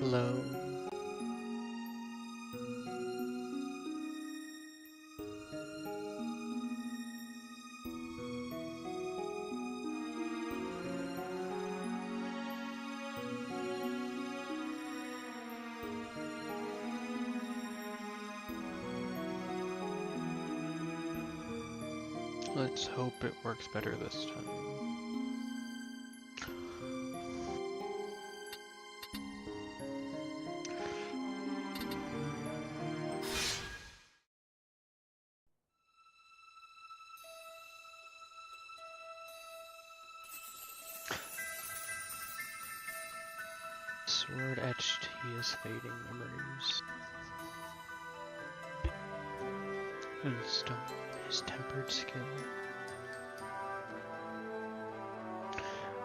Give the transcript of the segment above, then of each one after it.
Hello. Let's hope it works better this time. Sword etched, he is fading memories. And stone, his tempered skill.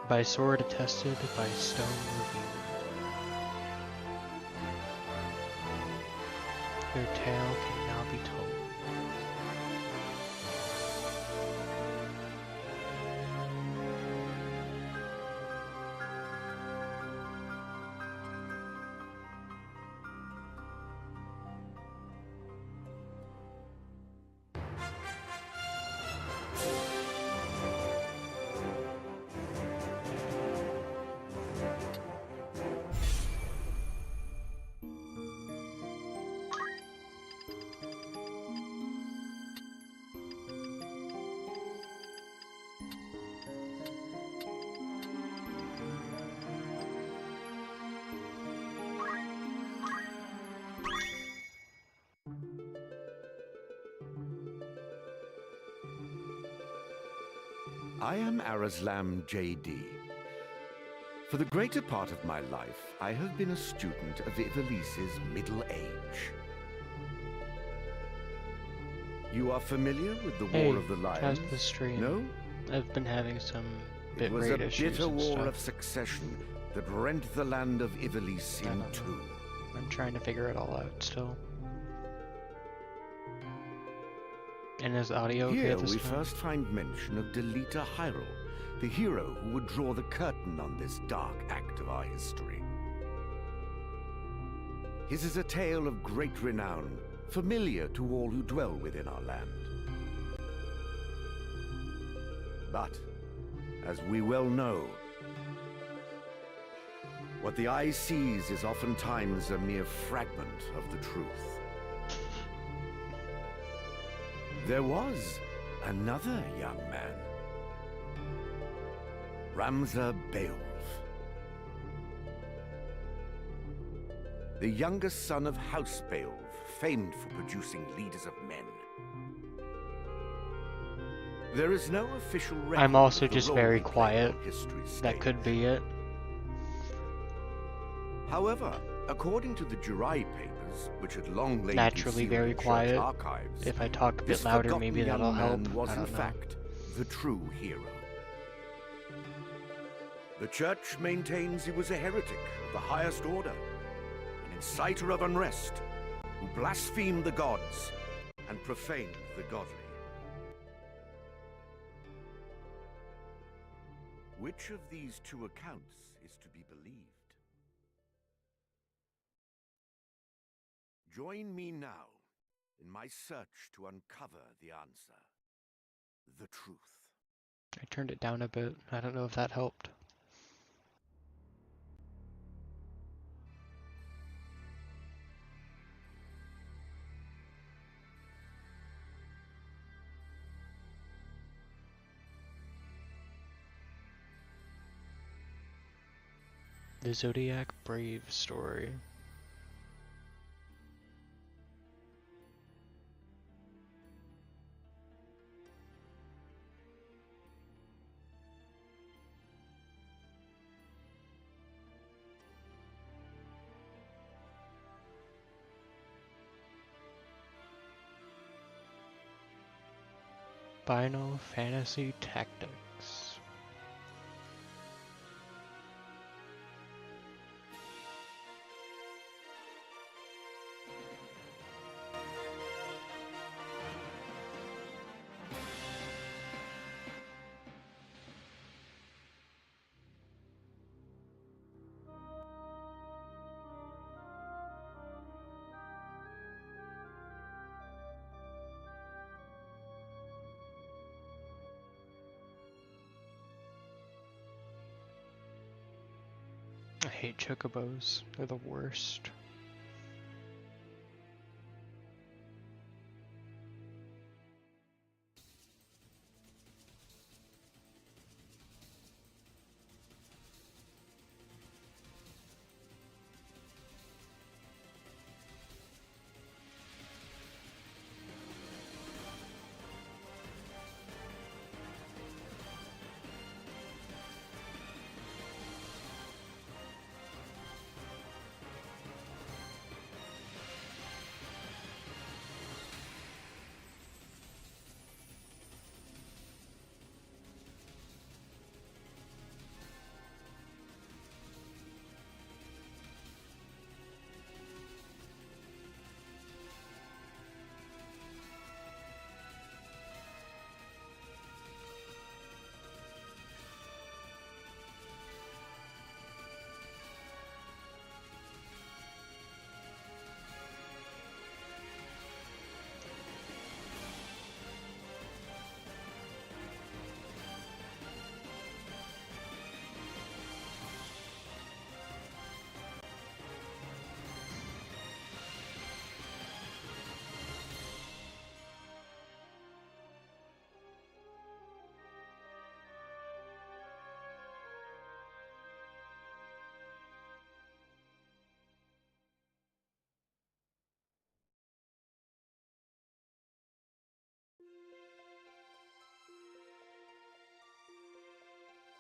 By sword attested, by stone revealed. Their tale can now be told. I am Arazlam J.D. For the greater part of my life, I have been a student of Ivalice's middle age. You are familiar with the War of the Lions? How's the stream? No? I've been having some It was bitrate a issues bitter and war stuff. of succession that rent the land of Ivalice I in don't know. two. I'm trying to figure it all out still. And is audio okay Here this we time? first find mention of Delita Hyrule, the hero who would draw the curtain on this dark act of our history. His is a tale of great renown, familiar to all who dwell within our land. But, as we well know, what the eye sees is oftentimes a mere fragment of the truth. There was another young man, Ramza Beowulf, the youngest son of House Beowulf, famed for producing leaders of men. There is no official record. I'm also of the just role very he played quiet. on history's That stage. could be it. However, according to the Jirai papers, which had long lain Naturally concealed very in church quiet. archives, If I talk a this bit louder, forgotten maybe young that'll help. man was I in don't know. fact the true hero. The church maintains he was a heretic of the highest order, an inciter of unrest, who blasphemed the gods and profaned the godly. Which of these two accounts is to be believed? Join me now in my search to uncover the answer, the truth. I turned it down a bit. I don't know if that helped. The Zodiac Brave story. Final Fantasy Tactics. hate chocobos. They're the worst.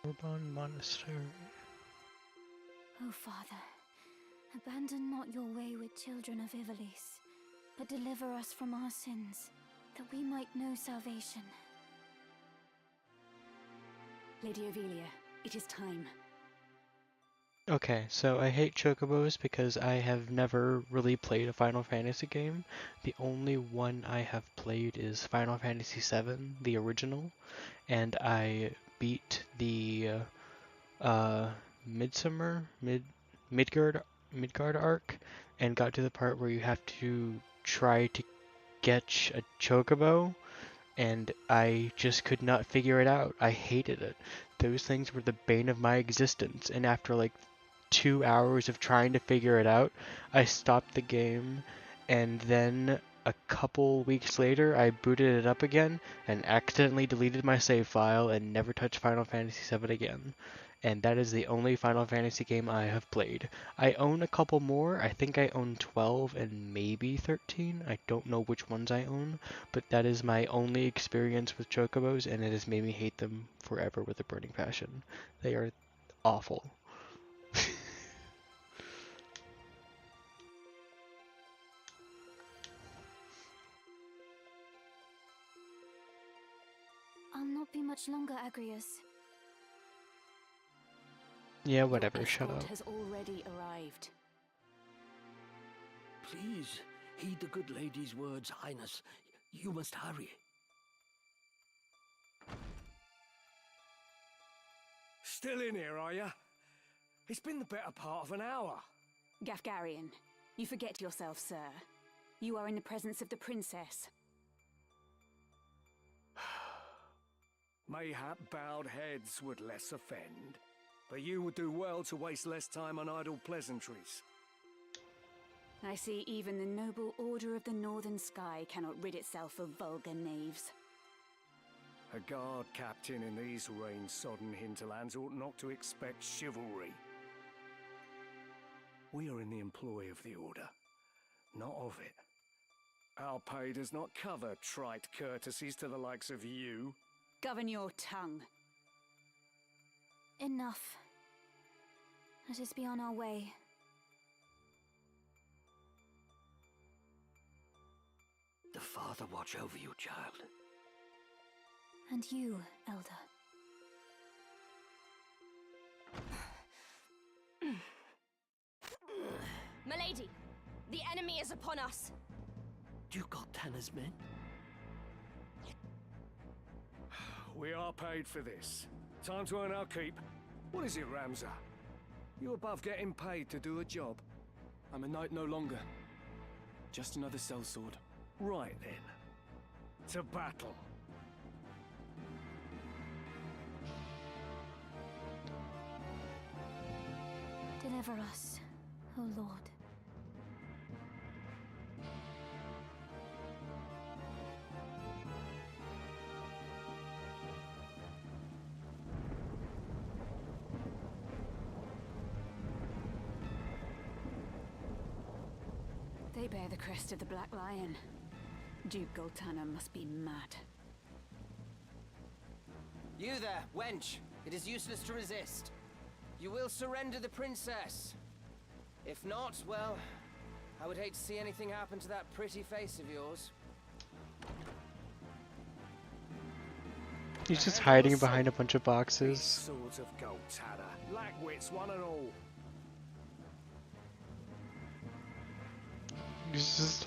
Orban Monastery. O Father, abandon not your wayward children of Ivalice, but deliver us from our sins, that we might know salvation. Lady Ovelia, it is time. Okay, so I hate chocobos because I have never really played a Final Fantasy game. The only one I have played is Final Fantasy VII, the original, and I beat the Midgard arc and got to the part where you have to try to catch a chocobo, and I just could not figure it out. I hated it. Those things were the bane of my existence, and after like 2 hours of trying to figure it out, I stopped the game, and then a couple weeks later I booted it up again and accidentally deleted my save file and never touched Final Fantasy VII again. And that is the only Final Fantasy game I have played. I own a couple more. I think I own 12 and maybe 13. I don't know which ones I own, but that is my only experience with chocobos, and it has made me hate them forever with a burning passion. They are awful. I'll not be much longer, Agrius. Yeah, whatever, Your shut escort up. has already arrived. Please, heed the good lady's words, Highness. You must hurry. Still in here, are you? It's been the better part of an hour. Gafgarian, you forget yourself, sir. You are in the presence of the princess. Mayhap bowed heads would less offend, but you would do well to waste less time on idle pleasantries. I see even the noble Order of the Northern Sky cannot rid itself of vulgar knaves. A guard captain in these rain-sodden hinterlands ought not to expect chivalry. We are in the employ of the Order, not of it. Our pay does not cover trite courtesies to the likes of you. Govern your tongue. Enough. Let us be on our way. The Father watch over you, child. And you, Elder. Milady, the enemy is upon us. You got Tanner's men? We are paid for this. Time to earn our keep. What is it, Ramza? You above getting paid to do a job? I'm a knight no longer. Just another sellsword. Right then. To battle. Deliver us, O Lord. They bear the crest of the Black Lion. Duke Goltana must be mad. You there, wench! It is useless to resist. You will surrender the princess. If not, well, I would hate to see anything happen to that pretty face of yours. He's just hiding behind a bunch of These boxes. swords of Goltana, lackwits one and all. He's just,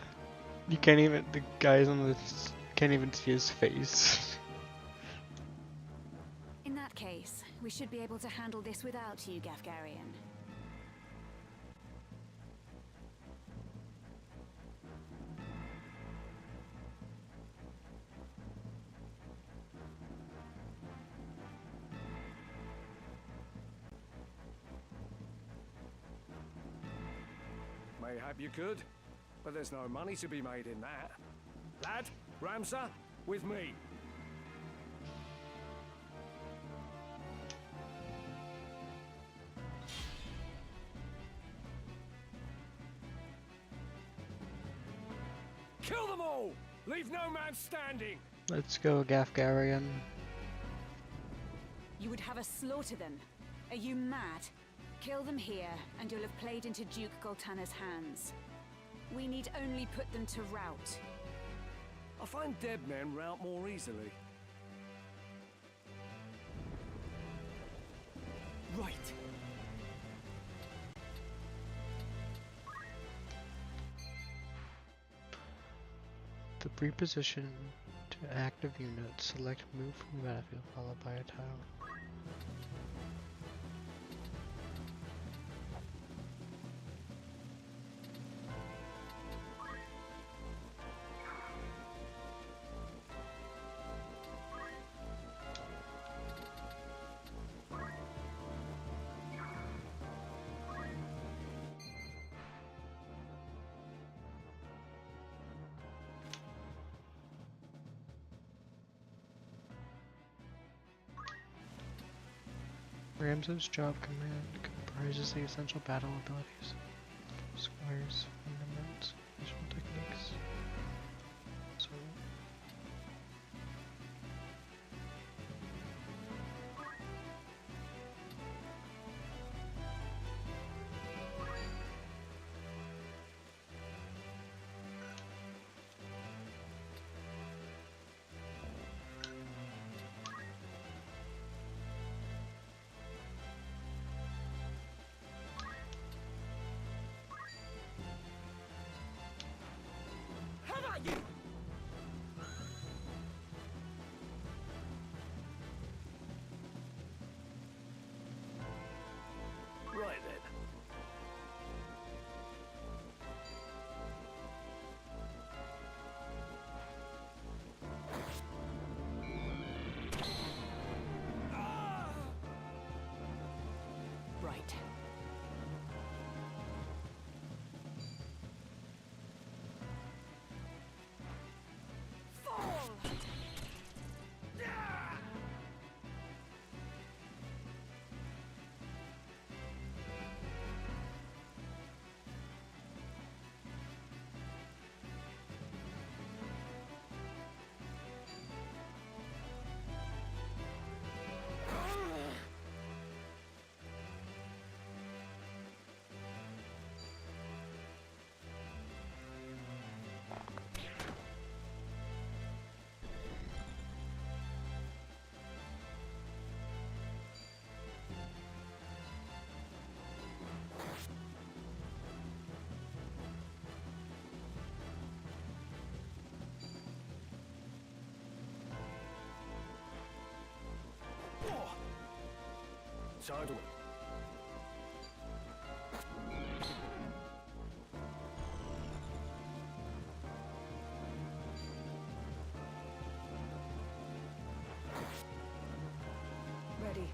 you can't even, the guys on this can't even see his face. In that case, we should be able to handle this without you, Gafgarian. Mayhap you could, but there's no money to be made in that. Lad, Ramsar, with me. Kill them all! Leave no man standing! Let's go, Gafgarian. You would have us slaughter them? Are you mad? Kill them here, and you'll have played into Duke Goltana's hands. We need only put them to rout. I find dead men rout more easily. Right. To reposition to active unit, select move from battlefield followed by a tile. Ramsar's job command comprises the essential battle abilities, squares, fundaments, visual techniques. So, Right then. Right. Sideway. Ready.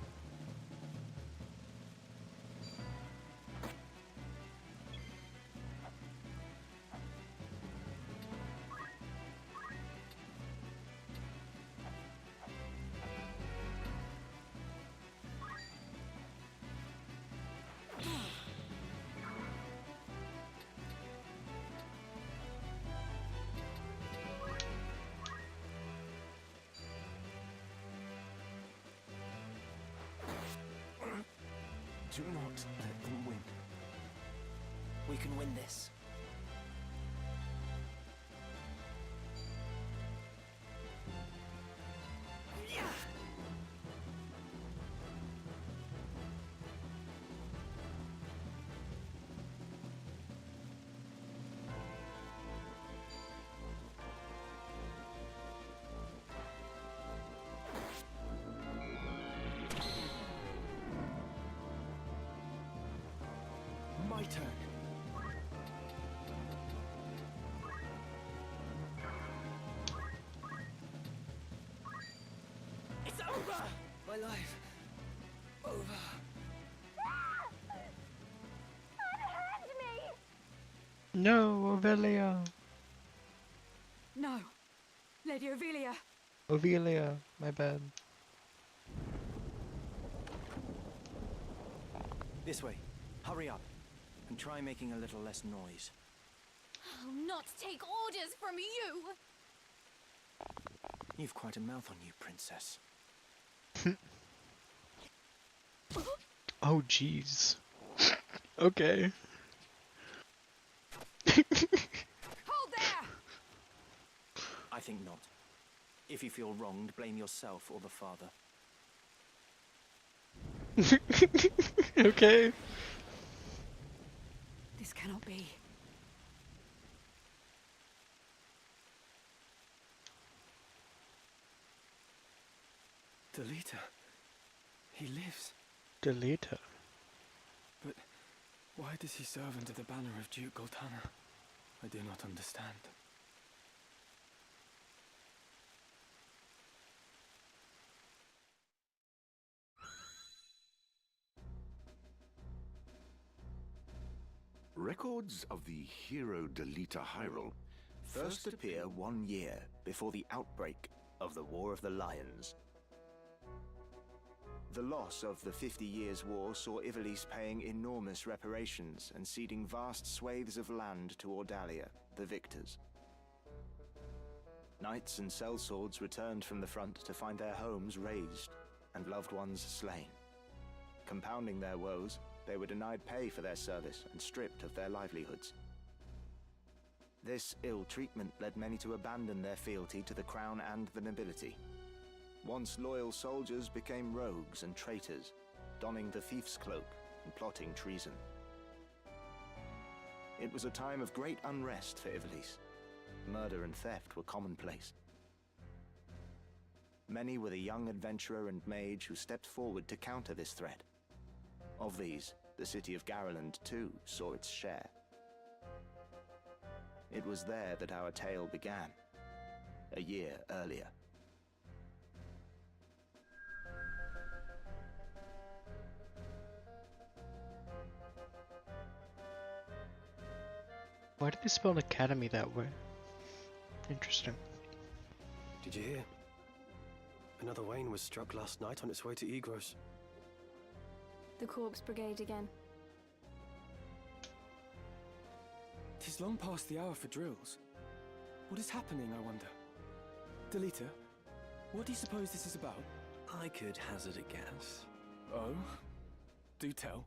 Do not let them win. We can win this. My turn. It's over! My life. Over. Unhand me! No, Ovelia. No. Lady Ovelia. Ovelia, my bad. This way. Hurry up. And try making a little less noise. I'll not take orders from you! You've quite a mouth on you, princess. Oh, jeez. Okay. Hold there! I think not. If you feel wronged, blame yourself or the father. Okay. This cannot be. Delita. He lives. Delita. But why does he serve under the banner of Duke Goltana? I do not understand. Records of the hero Delita Hyrule First appear 1 year before the outbreak of the War of the Lions. The loss of the 50 Years' War saw Ivalice paying enormous reparations and ceding vast swathes of land to Ordalia, the victors. Knights and sellswords returned from the front to find their homes razed and loved ones slain. Compounding their woes, they were denied pay for their service and stripped of their livelihoods. This ill treatment led many to abandon their fealty to the crown and the nobility. Once loyal soldiers became rogues and traitors, donning the thief's cloak and plotting treason. It was a time of great unrest for Ivalice. Murder and theft were commonplace. Many were the young adventurer and mage who stepped forward to counter this threat. Of these, the city of Garland too saw its share. It was there that our tale began, a year earlier. Why did they spell academy that way? Interesting. Did you hear? Another Wayne was struck last night on its way to Egros. The Corpse Brigade again. 'Tis long past the hour for drills. What is happening, I wonder? Delita, what do you suppose this is about? I could hazard a guess. Oh? Do tell.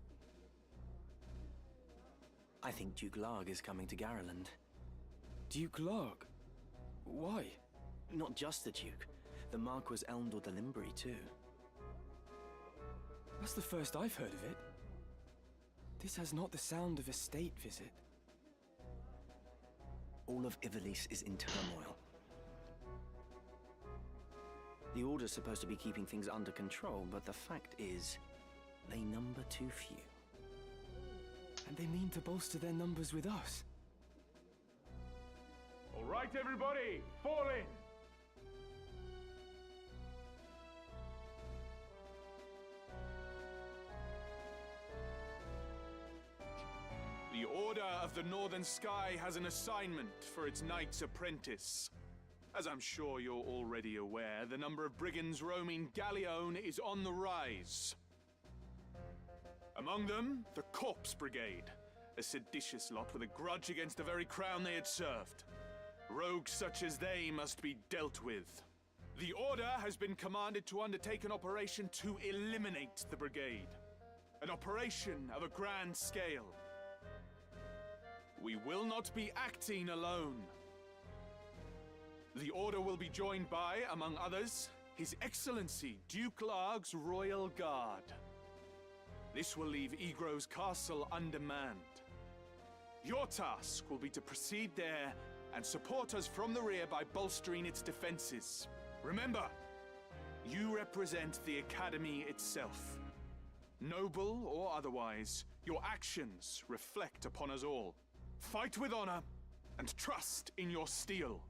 I think Duke Larg is coming to Garland. Duke Larg? Why? Not just the Duke. The Marquis Elmdor the Limbri too. That's the first I've heard of it. This has not the sound of a state visit. All of Ivalice is in turmoil. The Order's supposed to be keeping things under control, but the fact is, they number too few. And they mean to bolster their numbers with us. All right, everybody, fall in! The Order of the Northern Sky has an assignment for its Knights Apprentice. As I'm sure you're already aware, the number of brigands roaming Galleon is on the rise. Among them, the Corpse Brigade, a seditious lot with a grudge against the very crown they had served. Rogues such as they must be dealt with. The Order has been commanded to undertake an operation to eliminate the brigade. an operation of a grand scale. We will not be acting alone. The Order will be joined by, among others, His Excellency Duke Larg's Royal Guard. This will leave Egro's castle undermanned. Your task will be to proceed there and support us from the rear by bolstering its defenses. Remember, you represent the Academy itself. Noble or otherwise, your actions reflect upon us all. Fight with honor and trust in your steel.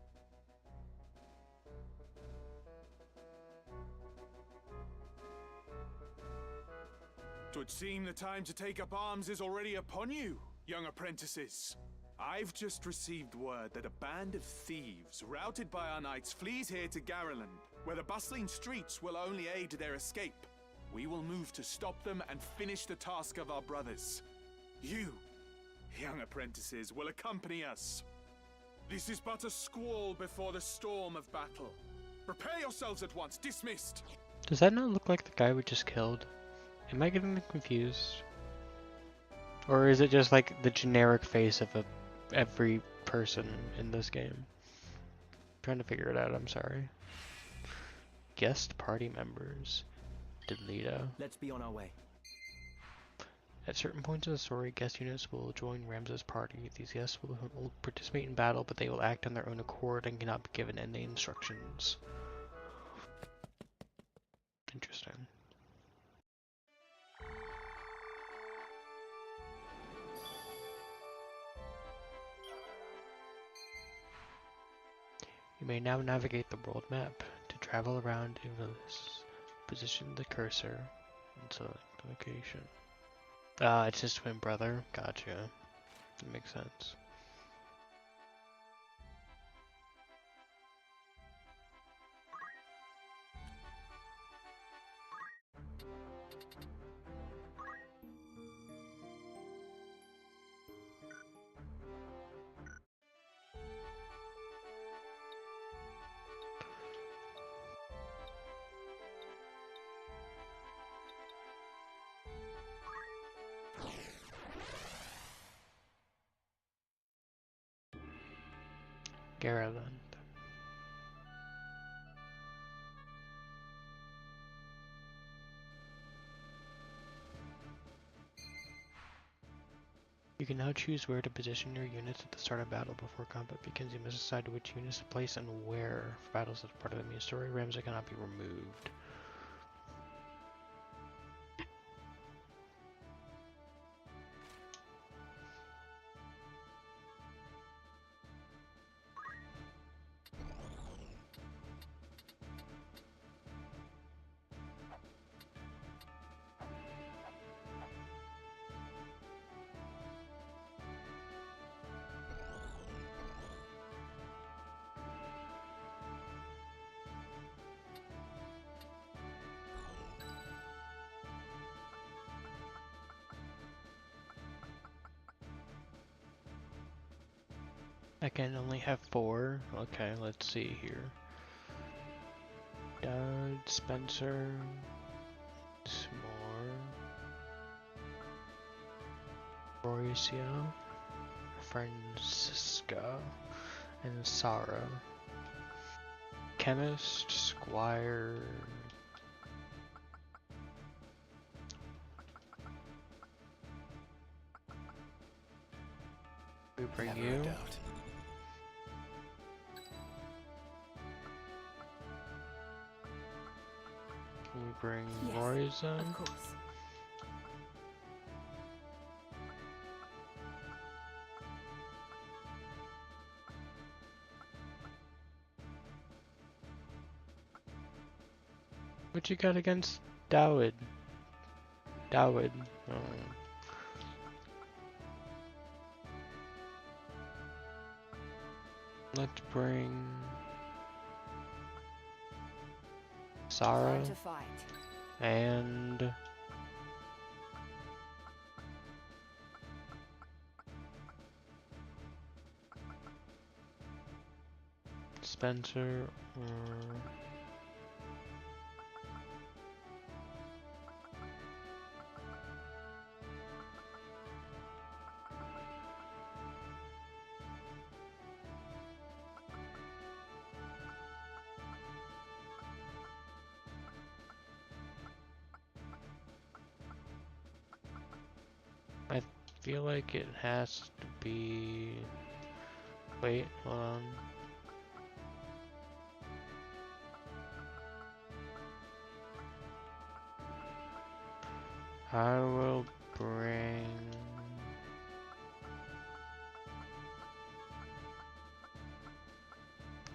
'Twould seem the time to take up arms is already upon you, young apprentices. I've just received word that a band of thieves, routed by our knights, flees here to Garreland, where the bustling streets will only aid their escape. We will move to stop them and finish the task of our brothers. You, young apprentices, will accompany us. This is but a squall before the storm of battle. Prepare yourselves at once. Dismissed. Does that not look like the guy we just killed? Am I getting them confused? Or is it just like the generic face of every person in this game? I'm trying to figure it out, I'm sorry. Guest party members. Delita. Let's be on our way. At certain points in the story, guest units will join Ramza's party. These guests will participate in battle, but they will act on their own accord and cannot be given any instructions. Interesting. You may now navigate the world map. To travel around Ivalice, position the cursor and select the location. It's his twin brother. Gotcha. That makes sense. Garreland. You can now choose where to position your units at the start of battle. Before combat begins, you must decide which units to place and where. For battles as part of the main story, Ramza cannot be removed. I can only have 4. Okay, let's see here. Dowd, Spencer, Smore, Mauricio, Francisca, and Sara. Chemist, Squire. We bring Never you. a doubt. Can we bring Yes, Royza? of course. What you got against Dowd? Dowd. Oh. Let's bring Sara Time to fight. and Spencer. feel like it has to be... Wait, hold on. I will bring...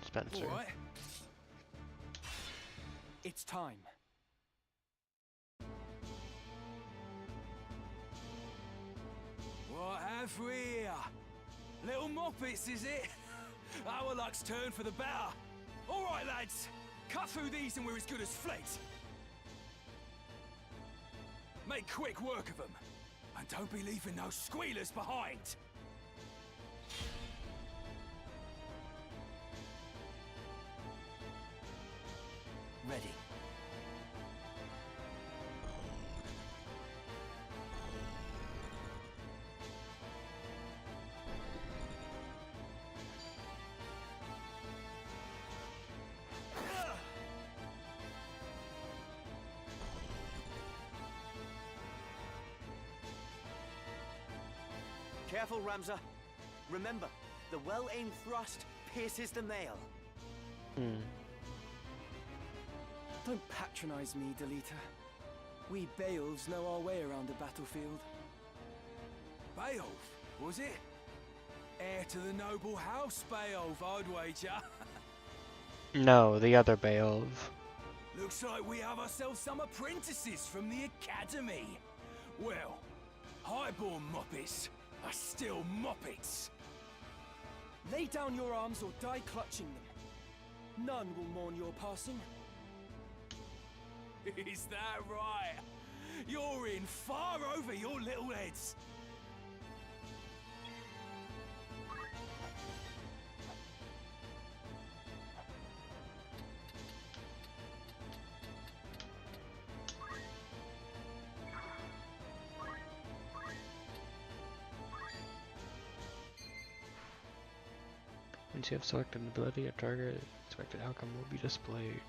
Spencer. All right. It's time. What have we here? Little moppets, is it? Our luck's turned for the better. All right, lads. Cut through these and we're as good as fled. Make quick work of them. And don't be leaving no squealers behind. Ready. Careful, Ramza. Remember, the well-aimed thrust pierces the nail. Don't patronize me, Delita. We Beowulfs know our way around the battlefield. Beowulf, was it? Heir to the noble house, Beowulf, I'd wager. No, the other Beowulf. Looks like we have ourselves some apprentices from the academy. Well, highborn moppets are still moppets. Lay down your arms or die clutching them. None will mourn your passing. Is that right? You're in far over your little heads. Once you have selected an ability, a target expected outcome will be displayed.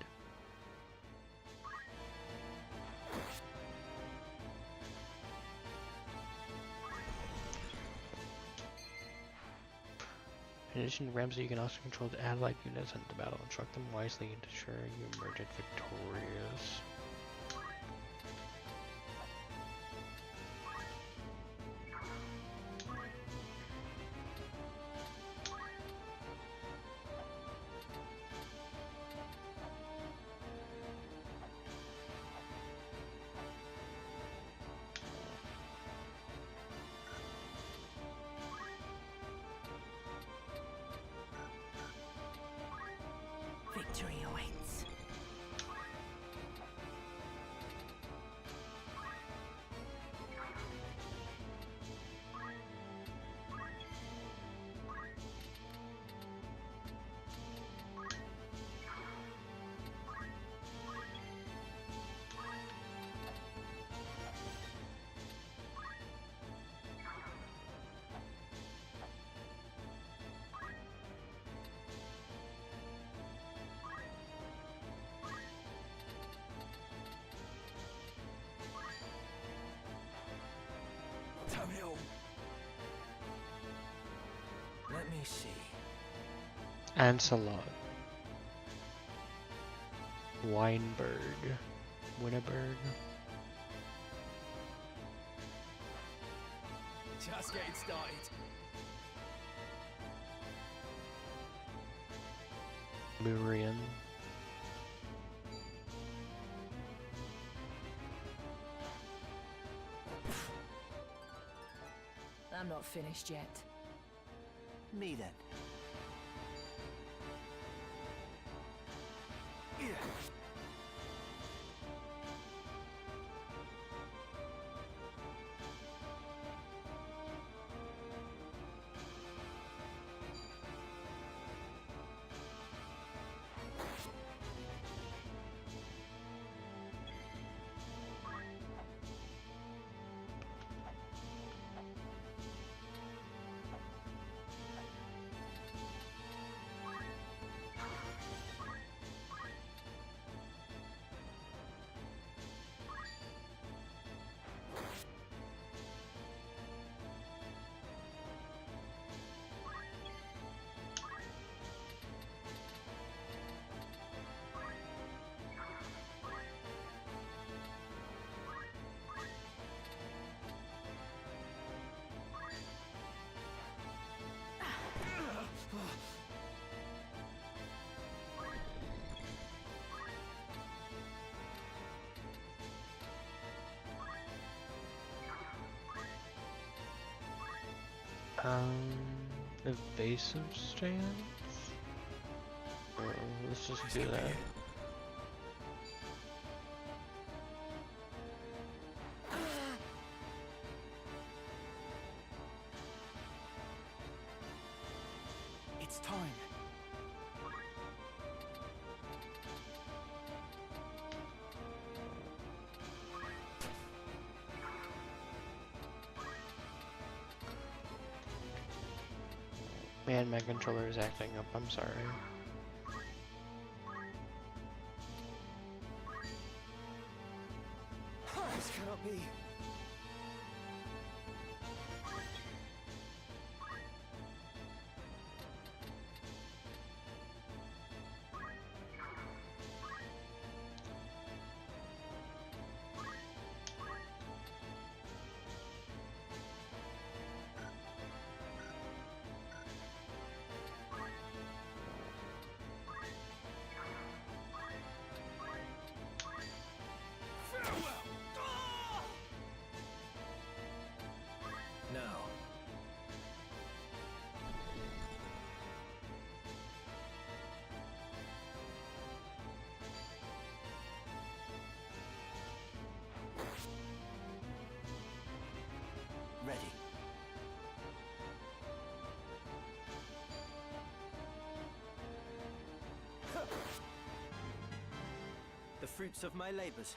In addition to Ramsay, you can also control the allied units into battle. Instruct them wisely and ensure you emerge victorious. Victory awaits. Let me see. Ancelot. Weinberg. Winneberg. Just getting started. Murian. I'm not finished yet. Me then. Evasive stance? Oh, let's just do that. It's time. Man, my controller is acting up, I'm sorry. This cannot be. Now. Ready. The fruits of my labors.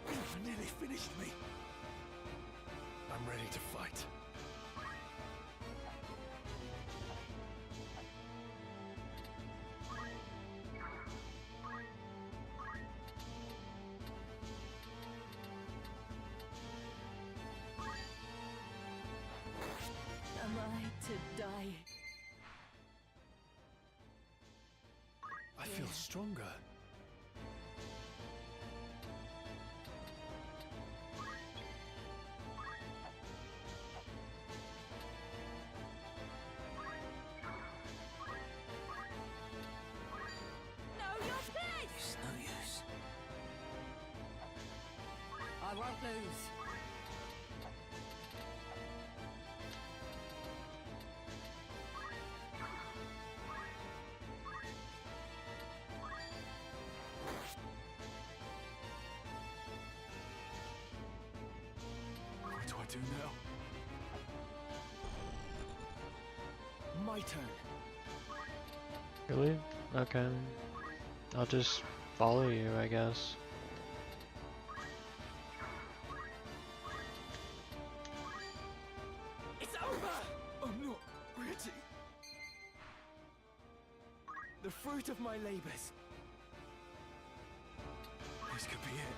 You've nearly finished me. I'm ready to fight. Am I to die? I feel stronger. Know your place! It's no use. I won't lose. What do I do now? My turn. Really? Okay. I'll just follow you, I guess. It's over! I'm not ready. The fruit of my labors. This could be it.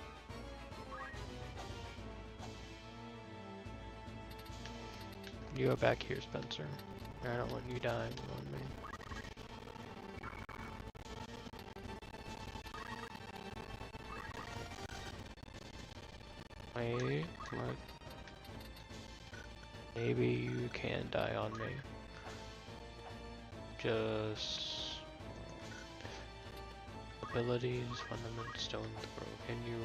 You go back here, Spencer. I don't want you dying on me. Wait, what? Maybe you can die on me. Just abilities, fundament, stone throw. Can you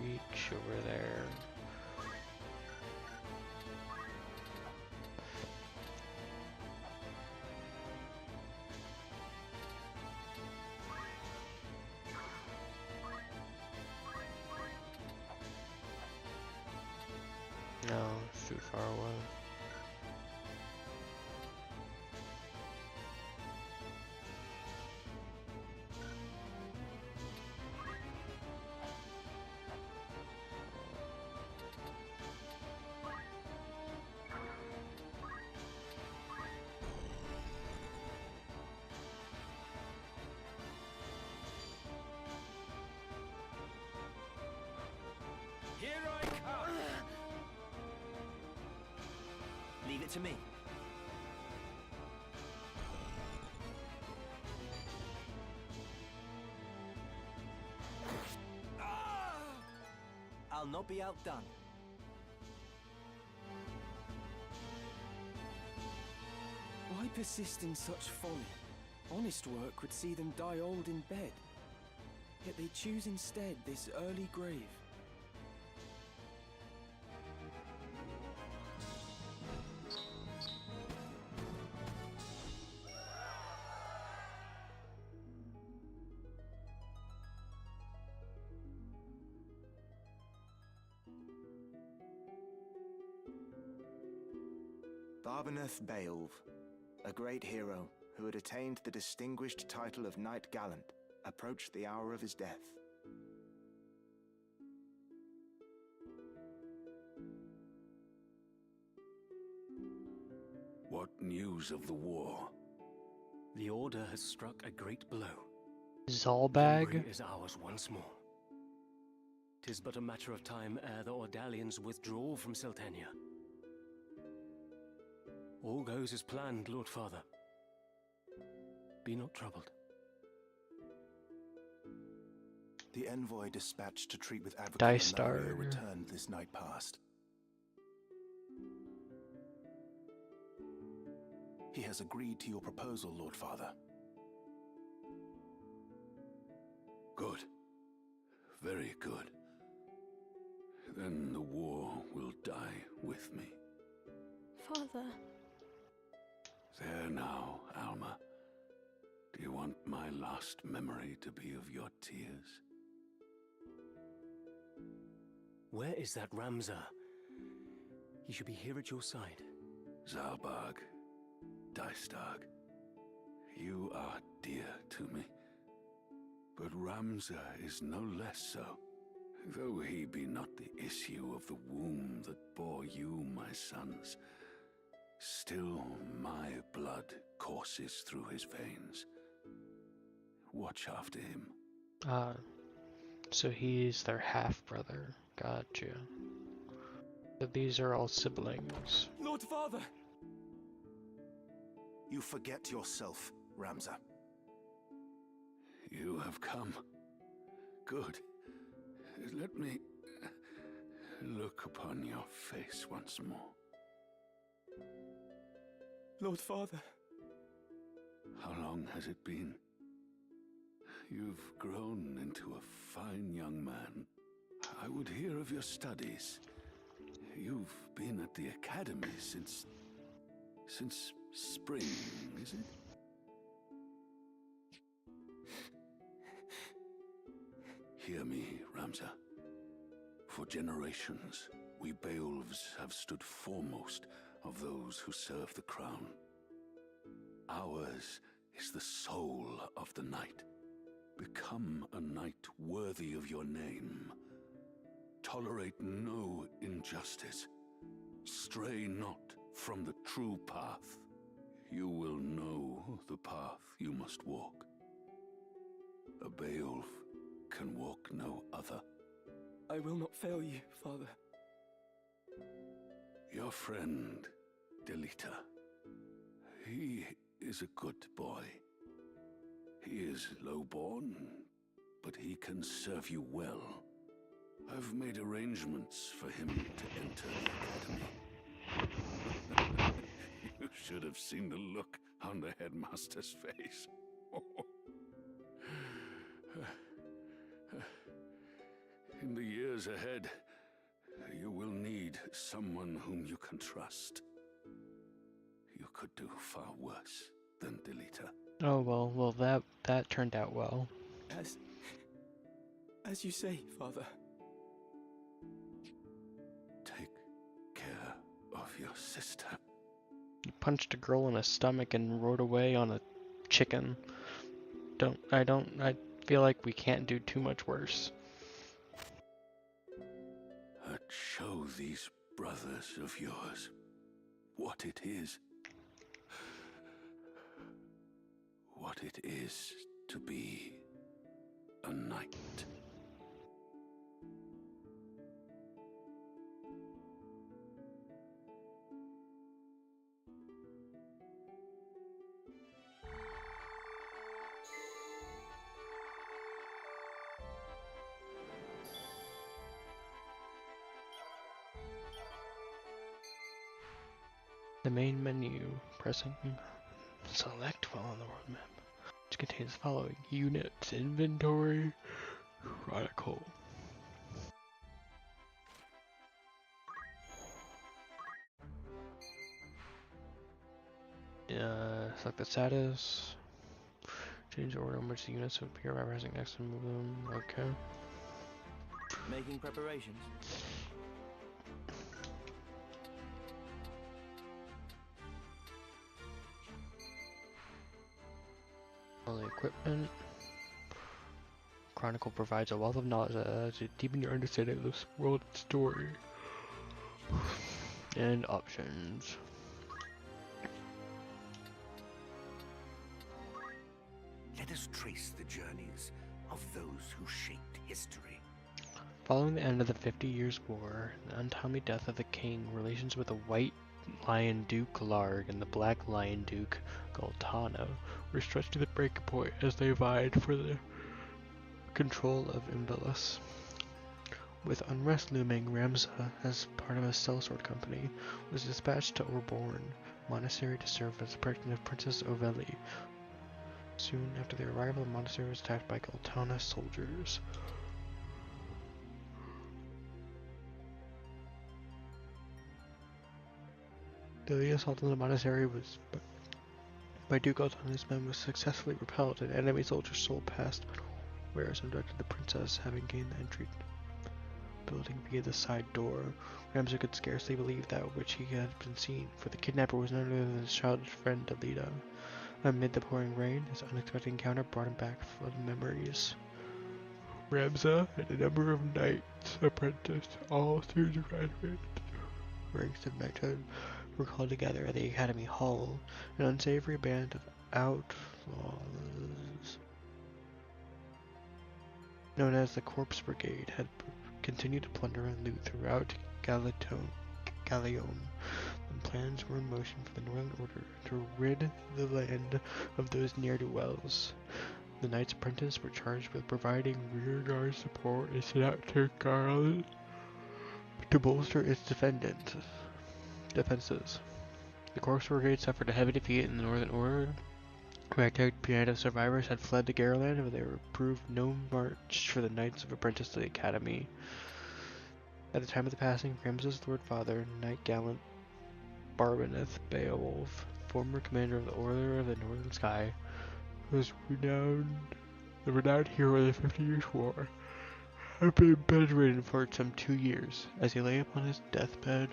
reach over there? No, it's too far away. Here I come! Leave it to me. I'll not be outdone. Why persist in such folly? Honest work would see them die old in bed. Yet they choose instead this early grave. Barbeneth Beowulf, a great hero who had attained the distinguished title of Knight Gallant, approached the hour of his death. What news of the war? The Order has struck a great blow. Zalbag? Memory is ours once more. 'Tis but a matter of time ere the Ordalians withdraw from Seltenia. All goes as planned, Lord Father. Be not troubled. The envoy dispatched to treat with Advocate Dystar Ilario returned this night past. He has agreed to your proposal, Lord Father. Good. Very good. Then the war will die with me. Father. There now, Alma. Do you want my last memory to be of your tears? Where is that Ramza? He should be here at your side. Zalbag, Dystarg, you are dear to me. But Ramza is no less so, though he be not the issue of the womb that bore you, my sons. Still my blood courses through his veins. Watch after him. So he's their half-brother. Gotcha. So these are all siblings. Lord Father! You forget yourself, Ramza. You have come. Good. Let me look upon your face once more. Lord Father. How long has it been? You've grown into a fine young man. I would hear of your studies. You've been at the academy since spring, is it? Hear me, Ramza. For generations, we Beowulfs have stood foremost of those who serve the crown. Ours is the soul of the knight. Become a knight worthy of your name. Tolerate no injustice. Stray not from the true path. You will know the path you must walk. A Beowulf can walk no other. I will not fail you, Father. Your friend, Delita. He is a good boy. He is low-born, but he can serve you well. I've made arrangements for him to enter the academy. You should have seen the look on the headmaster's face. In the years ahead, you will need someone whom you can trust. You could do far worse than Delita. Oh well, that turned out well. As you say, Father. Take care of your sister. You punched a girl in the stomach and rode away on a chicken. I feel like we can't do too much worse. Show these brothers of yours what it is. What it is to be a knight. The main menu, pressing select while on the world map, which contains the following: units, inventory, Chronicle. Select the status. Change the order in which the units appear by pressing X and move them. Okay. Making preparations. All the equipment. Chronicle provides a wealth of knowledge that allows you to deepen your understanding of this world and story. And options. Let us trace the journeys of those who shaped history. Following the end of the 50 Years' War, the untimely death of the king, relations with the White Lion Duke Larg and the Black Lion Duke Goltana were stretched to the breaking point as they vied for the control of Imbelis. With unrest looming, Ramza, as part of a sellsword company, was dispatched to Orborn Monastery to serve as the protector of Princess Oveli. Soon after their arrival, the monastery was attacked by Goltana soldiers. The assault on the monastery was by Duke Goltana's men was successfully repelled, and enemy soldiers sold past wares and directed the princess, having gained the entry building via the side door. Ramza could scarcely believe that which he had been seen, for the kidnapper was none other than his childish friend Alida. Amid the pouring rain, his unexpected encounter brought him back full of memories. Ramza and a number of knights apprenticed, all soon to graduate ranks of knighthood, were called together at the Academy Hall. An unsavory band of outlaws, known as the Corpse Brigade, had continued to plunder and loot throughout Galeon, and plans were in motion for the Northern Order to rid the land of those ne'er-do-wells. The Knights Apprentice were charged with providing rearguard support and sent out to Garland to bolster its defenses. The Corpse Brigade suffered a heavy defeat in the Northern Order. Ragtag band of survivors had fled to Garland, but they were proved no match for the Knights of Apprentice to the Academy. At the time of the passing of Ramza's Lord Father, Knight Gallant Barbeneth Beowulf, former commander of the Order of the Northern Sky, was the renowned hero of the 50 Years' War, had been bedridden for some 2 years. As he lay upon his deathbed,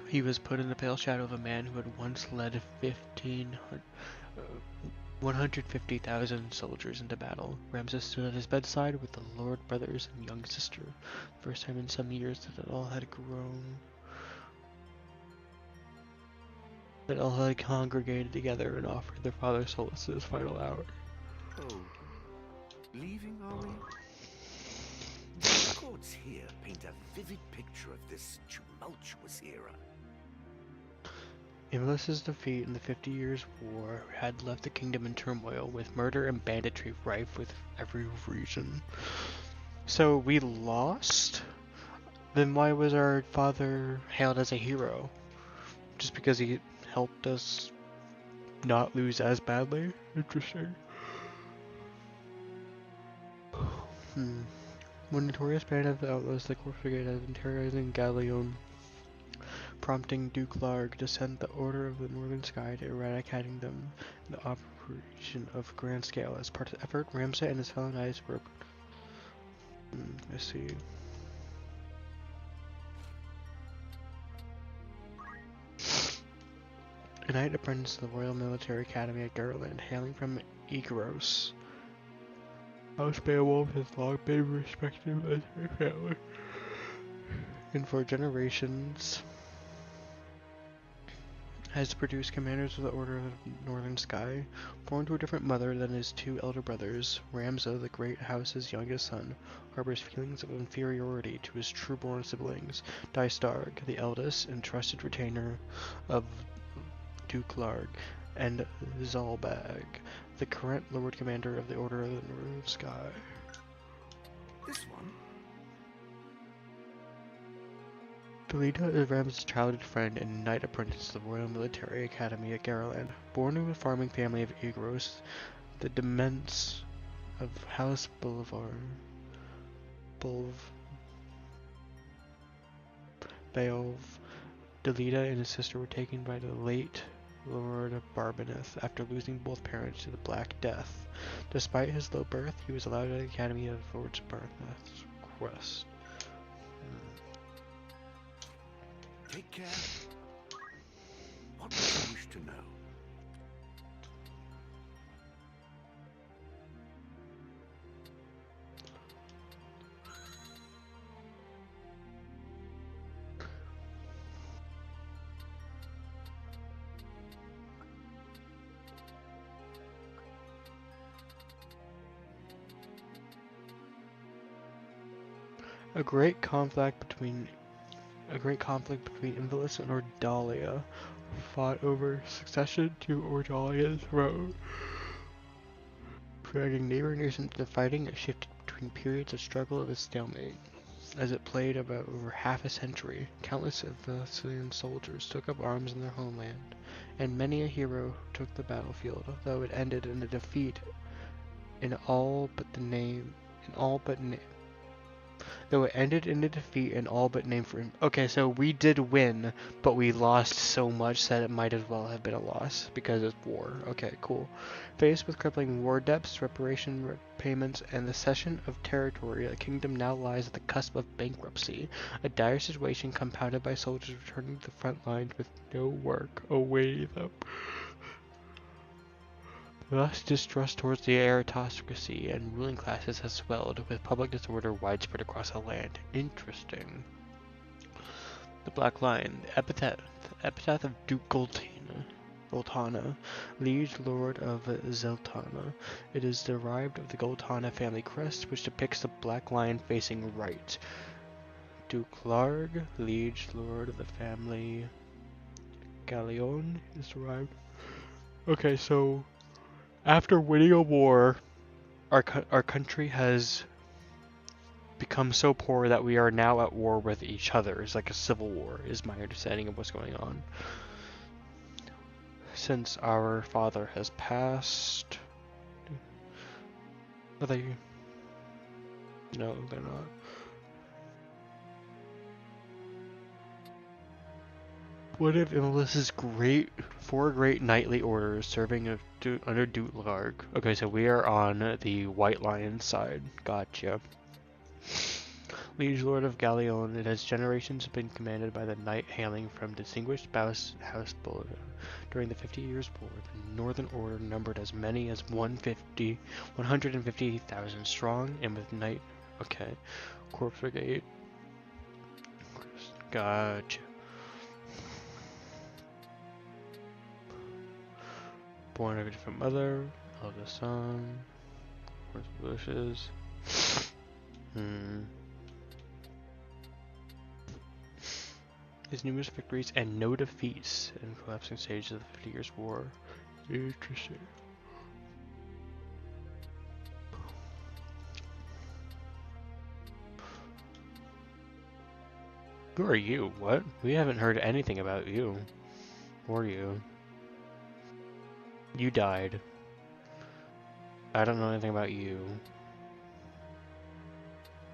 he was put in the pale shadow of a man who had once led 150,000 soldiers into battle. Ramza stood at his bedside with the Lord brothers and young sister. The first time in some years that all had congregated together and offered their father solace in his final hour. Oh, leaving, are we? The records here paint a vivid picture of this tumultuous era. Imbelis' defeat in the 50 Years' War had left the kingdom in turmoil, with murder and banditry rife with every region. So we lost? Then why was our father hailed as a hero? Just because he helped us not lose as badly? Interesting. One notorious band of outlaws, the Corpse Brigade, had been terrorizing Galeon, prompting Duke Larg to send the Order of the Northern Sky to eradicating them in the operation of grand scale. As part of the effort, Ramza and his fellow knights were... let's see... a knight apprentice to the Royal Military Academy at Garland, hailing from Igros. House Beowulf has long been respected military family, and for generations has produced commanders of the Order of the Northern Sky. Born to a different mother than his two elder brothers, Ramza, the great house's youngest son, harbors feelings of inferiority to his true-born siblings. Dystarg, the eldest and trusted retainer of Duke Larg, and Zalbag, the current Lord Commander of the Order of the Northern Sky. This one? Delita is Ramza's childhood friend and knight apprentice to the Royal Military Academy at Garland. Born to a farming family of Igros, The demesnes of House Boulevard. Beowulf, Delita and his sister were taken by the late Lord of Barbeneth after losing both parents to the Black Death. Despite his low birth, he was allowed at the Academy of Lord Barbeneth's request. Take care. What do you wish to know? A great conflict between Invalus and Ordalia fought over succession to Ordalia's throne. Dragging neighboring nations into the fighting, it shifted between periods of struggle and stalemate. As it played about over half a century, countless Ivalian soldiers took up arms in their homeland, and many a hero took the battlefield, though it ended in a defeat in all but name for him. Okay, so we did win, but we lost so much that it might as well have been a loss because it's war. Okay, cool. Faced with crippling war debts, reparation payments, and the cession of territory, the kingdom now lies at the cusp of bankruptcy. A dire situation compounded by soldiers returning to the front lines with no work awaiting them. Thus, distrust towards the aristocracy and ruling classes has swelled, with public disorder widespread across the land. Interesting. The Black Lion, the epitaph of Duke Goltana, liege lord of Zeltana. It is derived of the Goltana family crest, which depicts the Black Lion facing right. Duke Larg, liege lord of the family Galleon, is derived. Okay, so after winning a war, our country has become so poor that we are now at war with each other. It's like a civil war, is my understanding of what's going on. Since our father has passed... Are they... No, they're not. One of Invalus's four great knightly orders serving under Duke Larg. Okay, so we are on the White Lion side. Gotcha. Liege Lord of Galleon, it has generations been commanded by the knight hailing from distinguished House Boulevard. During the 50 Years' War, the Northern Order numbered as many as 150,000 strong, and with knight... Okay. Corps Brigade. Gotcha. Born of a different mother, eldest son, wishes. His numerous victories and no defeats in collapsing stages of the 50 Years' War. Interesting. Who are you? What? We haven't heard anything about you. Or you. You died. I don't know anything about you.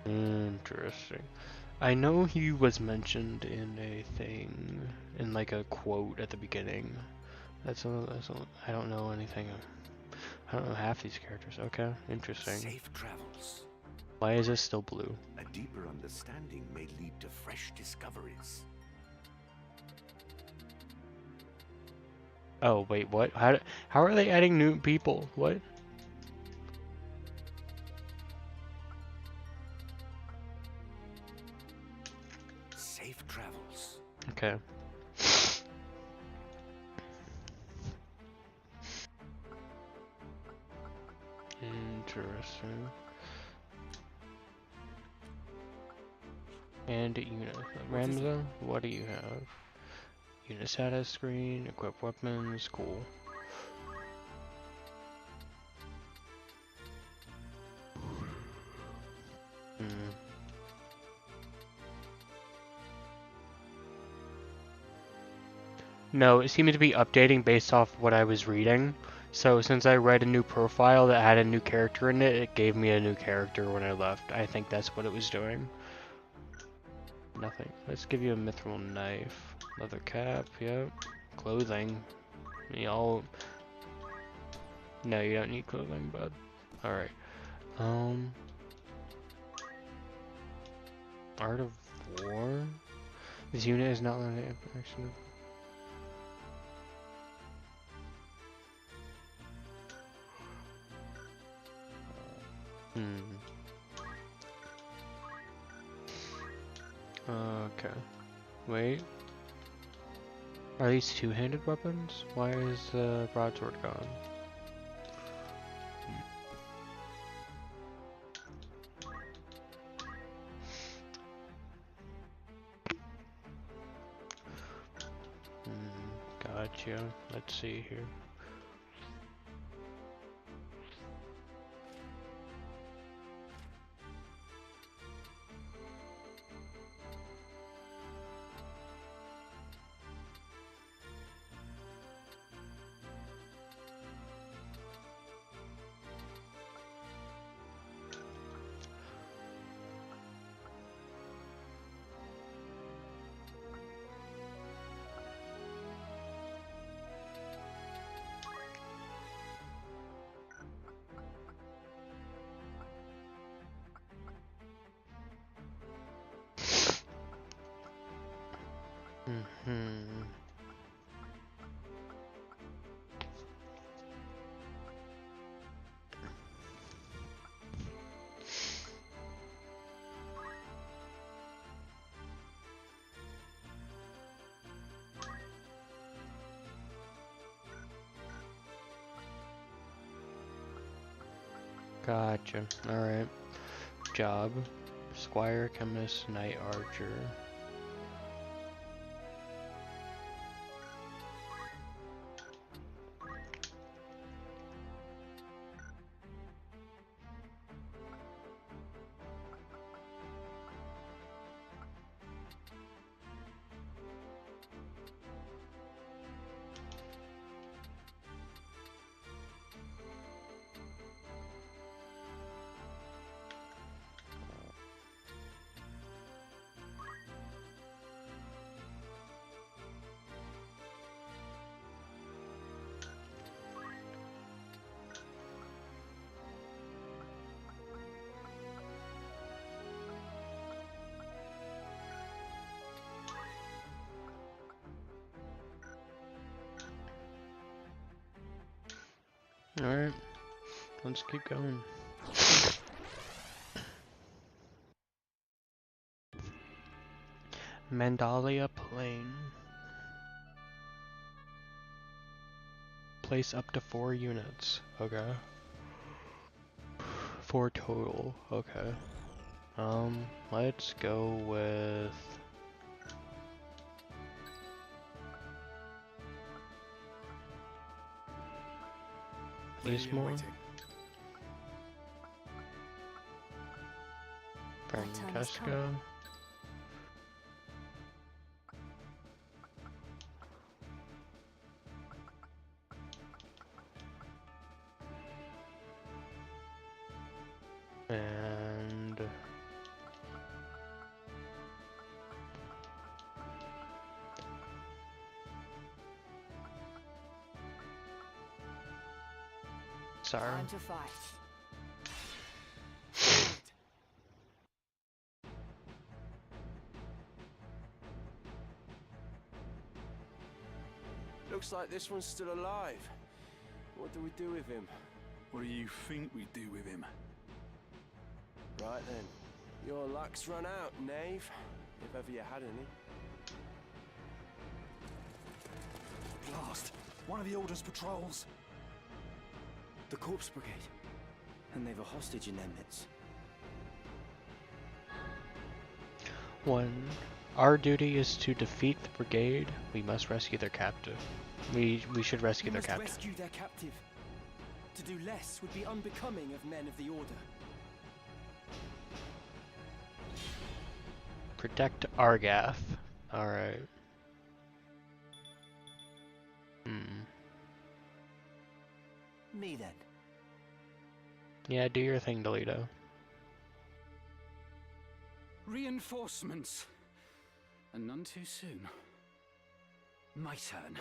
Interesting. I know he was mentioned in a thing, in like a quote at the beginning. I don't know anything. I don't know half these characters. Okay, interesting. Safe travels. Why is this still blue? A deeper understanding may lead to fresh discoveries. Oh wait, what? How are they adding new people? What? Safe travels. Okay. Interesting. And unit. Ramza, what do you have? Unit status screen, equip weapons, cool. No, it seemed to be updating based off what I was reading, So since I read a new profile that had a new character in it, it gave me a new character when I left. I think that's what it was doing. Nothing. Let's give you a mithril knife. Leather cap, yep. Clothing. Y'all... No, you don't need clothing, bud. Alright. Art of War? This unit is not limited to action. Okay. Wait. Are these two-handed weapons? Why is the broadsword gone? Gotcha. Let's see here. Gotcha. Alright. Job. Squire, Chemist, Knight Archer. Alright, let's keep going. Mandalia Plain. Place up to 4 units. Okay. 4 total. Okay. Let's go with... Eastmore. Francesca. And sorry. Time to fight. Looks like this one's still alive. What do we do with him? What do you think we do with him? Right then. Your luck's run out, knave. If ever you had any. Blast! One of the Order's patrols. The Corpse Brigade. And they've a hostage in their midst. 1. Our duty is to defeat the brigade. We must rescue their captive. We should rescue their captive. Rescue their captive. To do less would be unbecoming of men of the Order. Protect Argath. Alright. Me then. Yeah, do your thing, Delito. Reinforcements. And none too soon. My turn.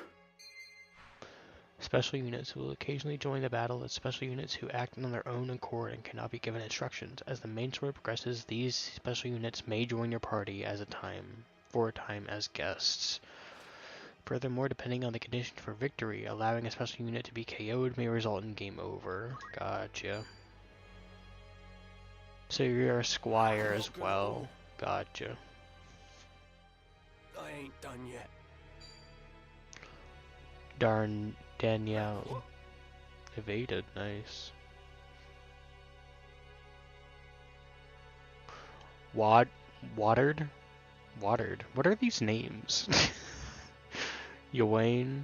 Special units will occasionally join the battle as special units who act on their own accord and cannot be given instructions. As the main story progresses, these special units may join your party for a time as guests. Furthermore, depending on the condition for victory, allowing a special unit to be KO'd may result in game over. Gotcha. So you're a squire as well. Gotcha. I ain't done yet. Darn Danielle. Evaded, nice. Watered? Watered. What are these names? Yawain.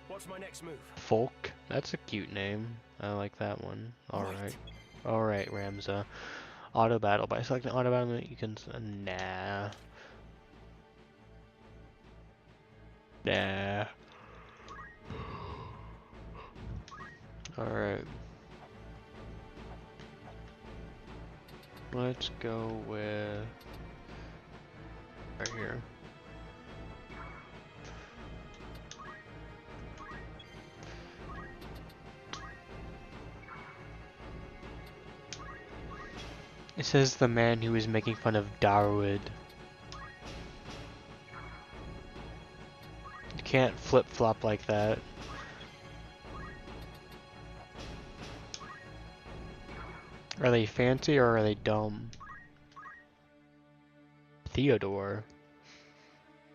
What's my next move? Folk. That's a cute name. I like that one. Alright. Alright, Ramza. Auto battle. By selecting auto battle, you can. Nah. Nah. Alright. Let's go with. Right here. It says the man who is making fun of Darwood. You can't flip-flop like that. Are they fancy or are they dumb? Theodore.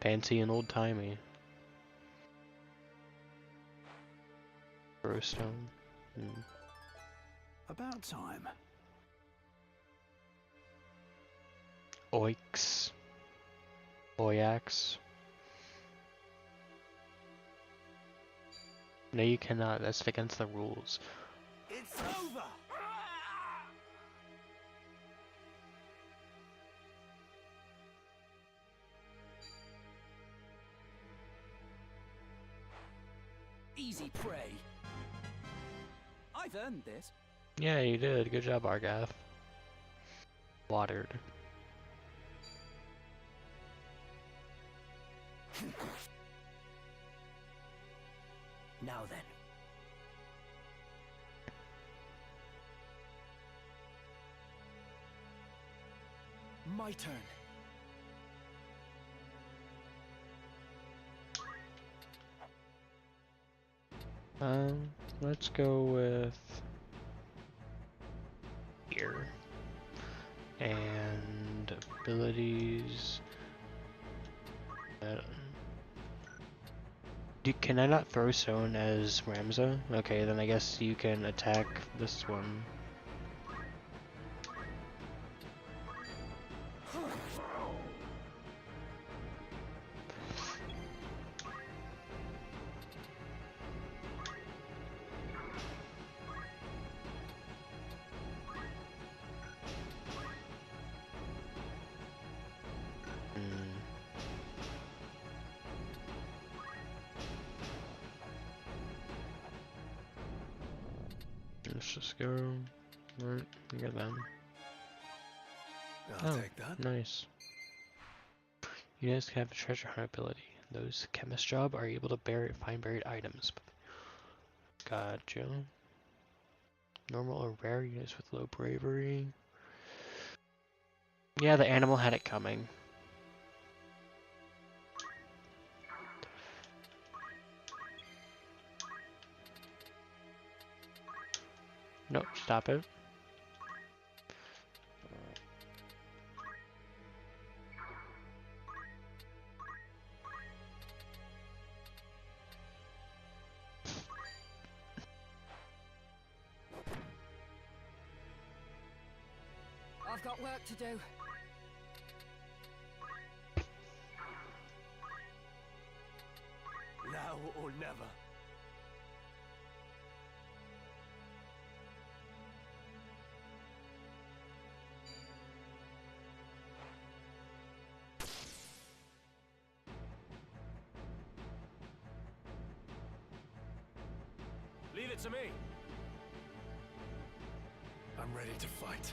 Fancy and old-timey. Rostone. About time. Oix. Oyax. No, you cannot. That's against the rules. It's over! Easy prey. I've earned this. Yeah, you did. Good job, Argath. Watered. Now then. My turn. Let's go with here. And abilities. Can I not throw stone as Ramza? Okay, then I guess you can attack this one. Let's just go. Right, you got them. I'll take that. Nice. Units can have a treasure hunt ability. Those chemist job are able to find buried items. Gotcha. Normal or rare units with low bravery. Yeah, the animal had it coming. Nope, stop it. I've got work to do. Now or never. Leave it to me. ready to fight.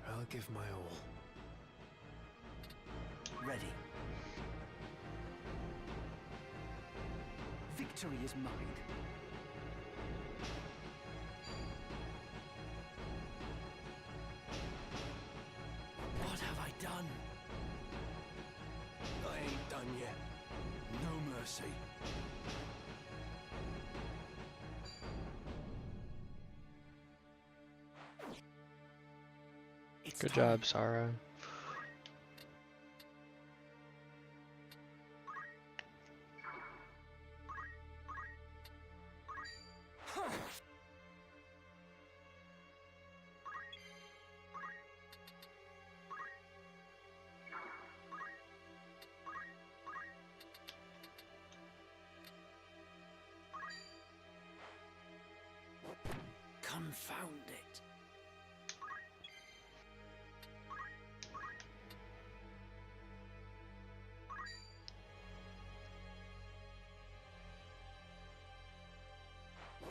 I'll give my all. Ready. Victory is mine. What have I done? I ain't done yet. No mercy. Good job, Sarah. Confound it.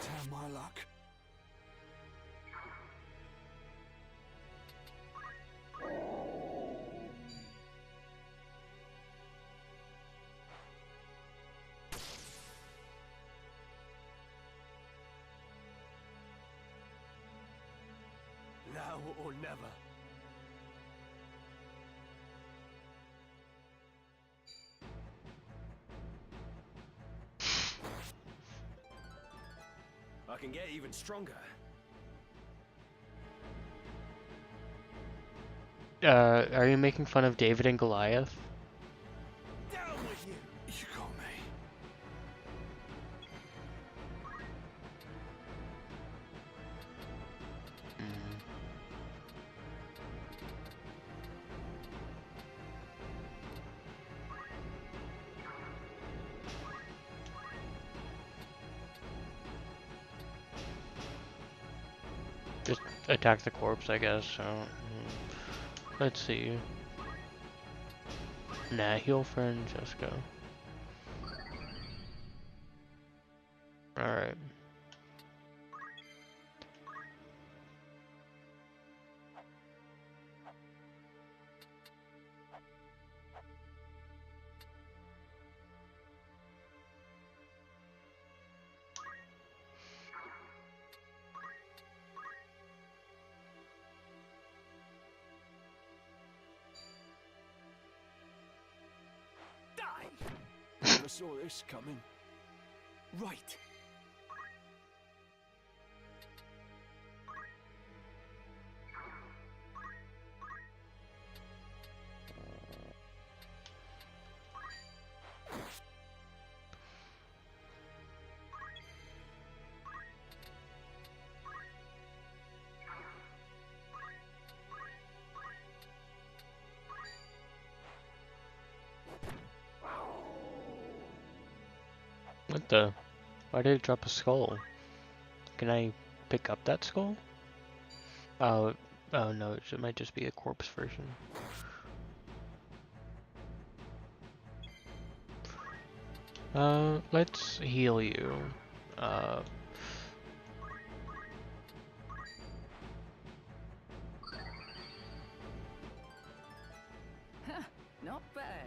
Turn my luck. Now or never. I can get even stronger. Are you making fun of David and Goliath? Down with you! You got me. Just attack the corpse, I guess. So, let's see. Nah, heal Francesco. Alright. Never saw this coming. Right. What the? Why did it drop a skull? Can I pick up that skull? Oh no, it might just be a corpse version. Let's heal you. Not bad.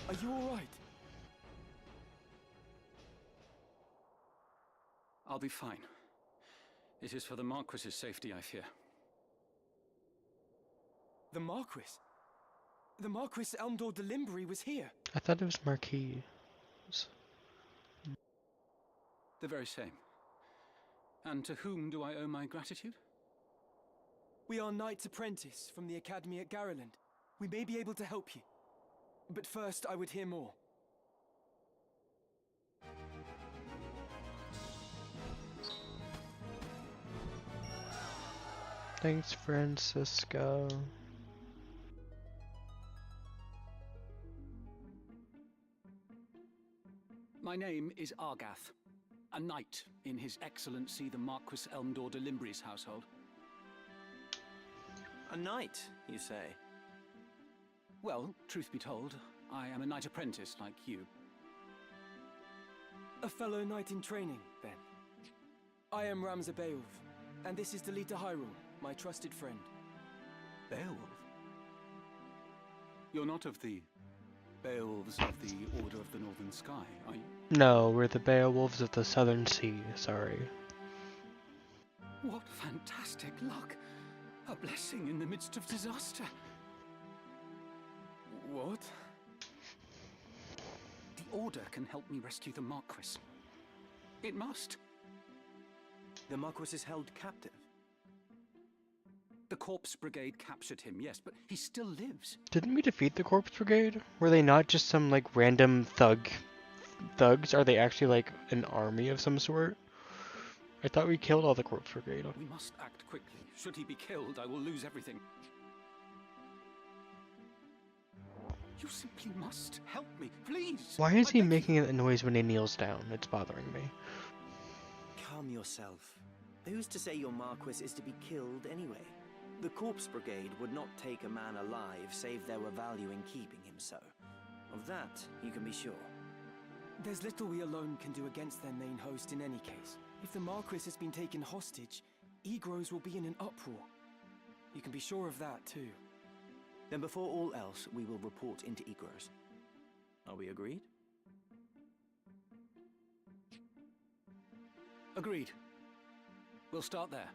Are you all right? I'll be fine. It is for the Marquis's safety, I fear. The Marquis? The Marquis Elmdor de Limbri was here. I thought it was Marquis. The very same. And to whom do I owe my gratitude? We are Knights Apprentice from the Academy at Garreland. We may be able to help you. But first, I would hear more. Thanks, Francisco. My name is Argath, a knight in His Excellency the Marquis Elmdor de Limbri's household. A knight, you say? Well, truth be told, I am a knight apprentice like you. A fellow knight in training, then. I am Ramza Beowulf, and this is Delita Hyrule, my trusted friend. Beowulf? You're not of the Beowulfs of the Order of the Northern Sky, are you? No, we're the Beowulfs of the Southern Sea, sorry. What fantastic luck! A blessing in the midst of disaster. What? The Order can help me rescue the Marquis. It must. The Marquis is held captive. The Corpse Brigade captured him, yes, but he still lives. Didn't we defeat the Corpse Brigade? Were they not just some, like, random thugs? Are they actually, like, an army of some sort? I thought we killed all the Corpse Brigade. We must act quickly. Should he be killed, I will lose everything. You simply must help me, please! Why is he making that noise when he kneels down? It's bothering me. Calm yourself. Who's to say your Marquis is to be killed anyway? The Corpse Brigade would not take a man alive save there were value in keeping him so. Of that, you can be sure. There's little we alone can do against their main host in any case. If the Marquis has been taken hostage, Egros will be in an uproar. You can be sure of that, too. Then before all else, we will report into Egros. Are we agreed? Agreed. We'll start there.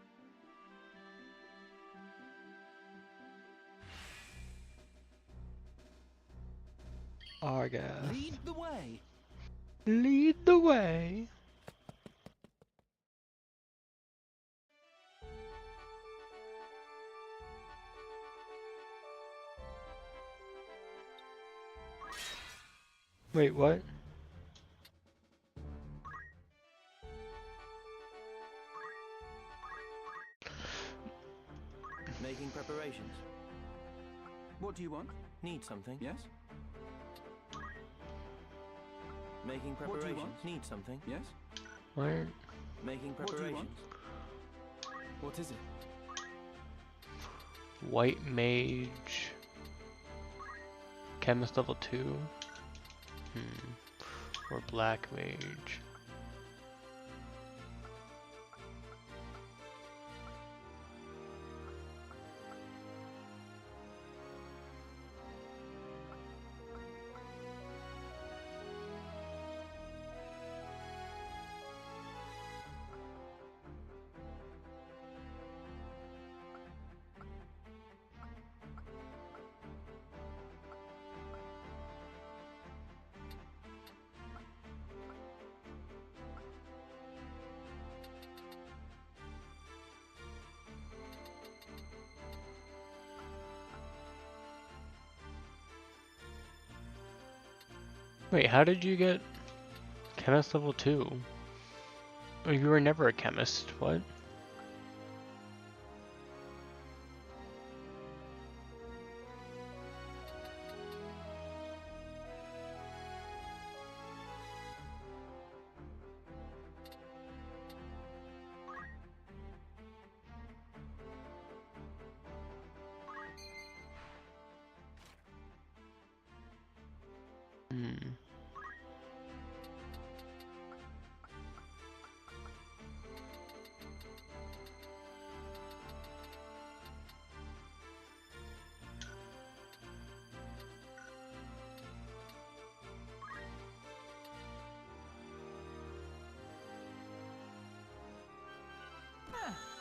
Argath. Lead the way! Lead the way! Wait, what? Making preparations. What do you want? Need something? Yes? Making What do you preparations. want? Need something? Yes? What? Making What do you preparations. want? What is it? White Mage. Chemist level 2? Or Black Mage. Wait, how did you get chemist level 2? Oh, you were never a chemist, what?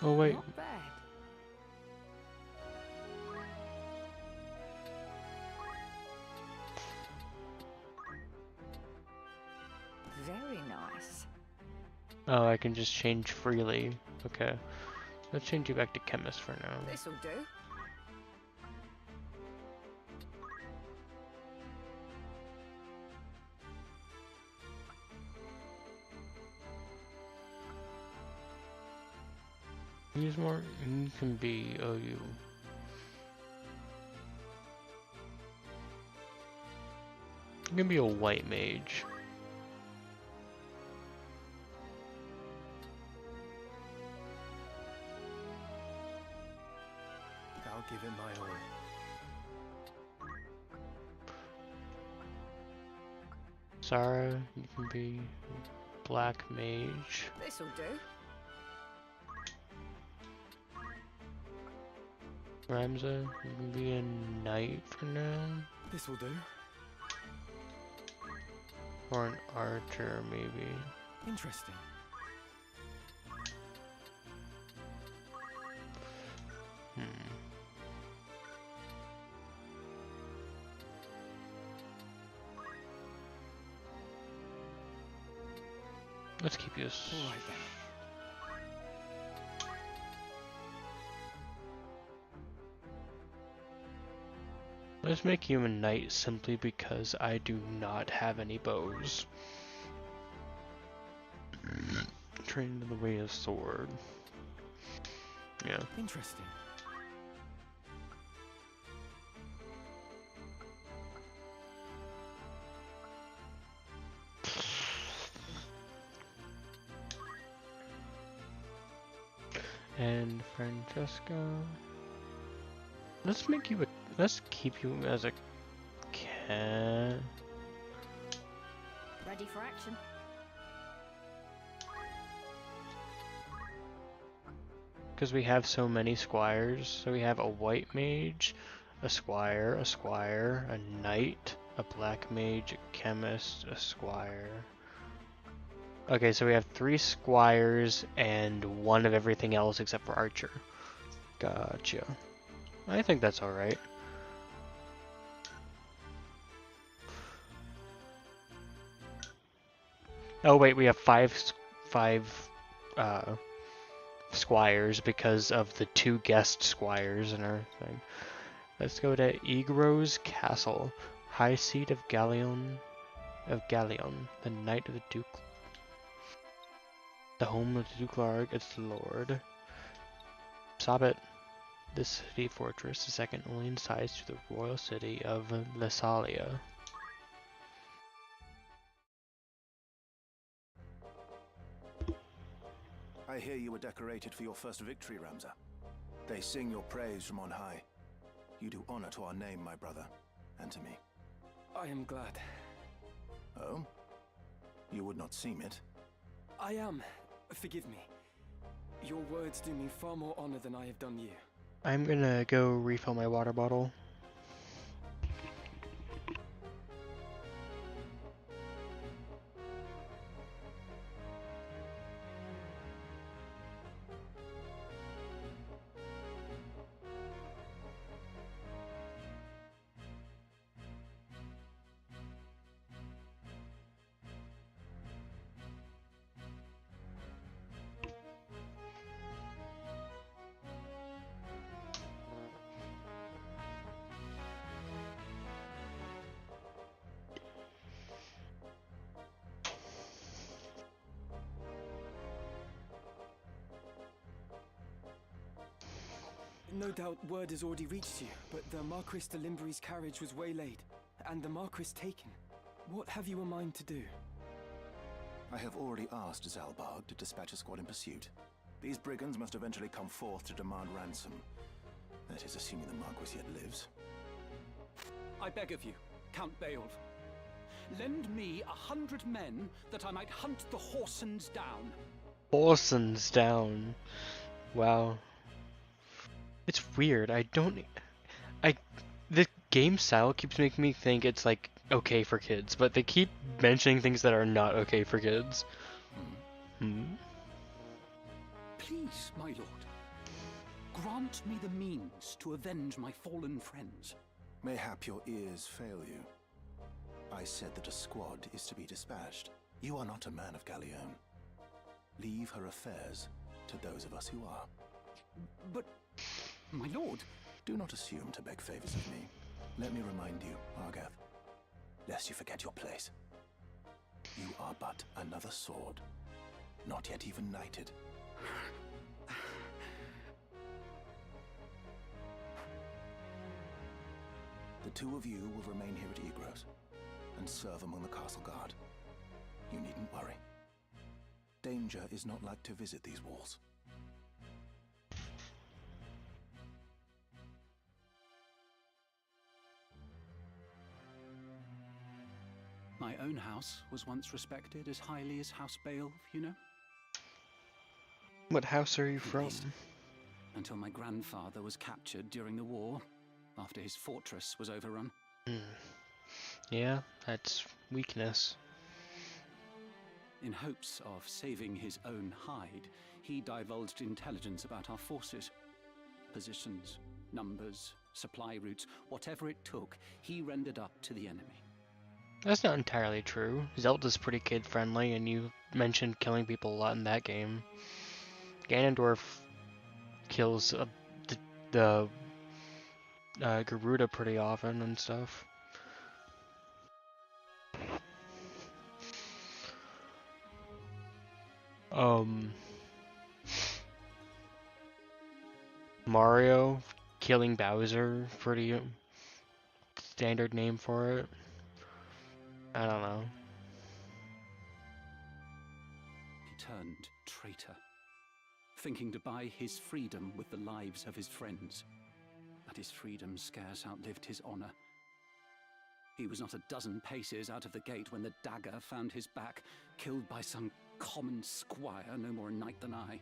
Oh wait. Not bad. Very nice. Oh, I can just change freely. Okay. Let's change you back to chemist for now. This'll do. Use more. You can be OU. You can be a white mage. I'll give it my all. Sarah, you can be black mage. This'll do. Ramza, you can be a knight for now. This will do. Or an archer, maybe. Interesting. Let's keep you. All right then. Let's make you a knight simply because I do not have any bows. Trained in the way of sword. Yeah. Interesting. And Francesca. Let's make you a. Let's keep you as a cat. Ready for action. Because we have so many squires. So we have a white mage, a squire, a knight, a black mage, a chemist, a squire. Okay, so we have 3 squires and 1 of everything else except for archer. Gotcha. I think that's alright. Oh wait, we have 5 squires because of the 2 guest squires and everything. Let's go to Igros Castle, high seat of Galleon, the knight of the Duke. The home of the Duke its lord. Sabit. This city fortress is second only in size to the royal city of Lesalia. I hear you were decorated for your first victory, Ramza. They sing your praise from on high. You do honor to our name, my brother, and to me. I am glad. Oh? You would not seem it. I am. Forgive me. Your words do me far more honor than I have done you. I'm gonna go refill my water bottle. No doubt word has already reached you, but the Marquis de Limbre's carriage was waylaid, and the Marquis taken. What have you in mind to do? I have already asked Zalbarg to dispatch a squad in pursuit. These brigands must eventually come forth to demand ransom. That is, assuming the Marquis yet lives. I beg of you, Count Beowulf. Lend me 100 men that I might hunt the Horsens down. Horsens down. Wow. It's weird. The game style keeps making me think it's like okay for kids, but they keep mentioning things that are not okay for kids. Please, my lord, grant me the means to avenge my fallen friends. Mayhap your ears fail you. I said that a squad is to be dispatched. You are not a man of Galleon. Leave her affairs to those of us who are. But, my lord... Do not assume to beg favors of me. Let me remind you, Argath, lest you forget your place. You are but another sword, not yet even knighted. 2 of you will remain here at Egros and serve among the castle guard. You needn't worry. Danger is not like to visit these walls. My own house was once respected as highly as House Beowulf, you know? What house are you from? Until my grandfather was captured during the war, after his fortress was overrun. Yeah, that's weakness. In hopes of saving his own hide, he divulged intelligence about our forces. Positions, numbers, supply routes, whatever it took, he rendered up to the enemy. That's not entirely true. Zelda's pretty kid-friendly, and you mentioned killing people a lot in that game. Ganondorf kills the Garuda pretty often and stuff. Mario killing Bowser, pretty standard name for it. I don't know. He turned traitor, thinking to buy his freedom with the lives of his friends. But his freedom scarce outlived his honor. He was not a dozen paces out of the gate when the dagger found his back, killed by some common squire, no more a knight than I.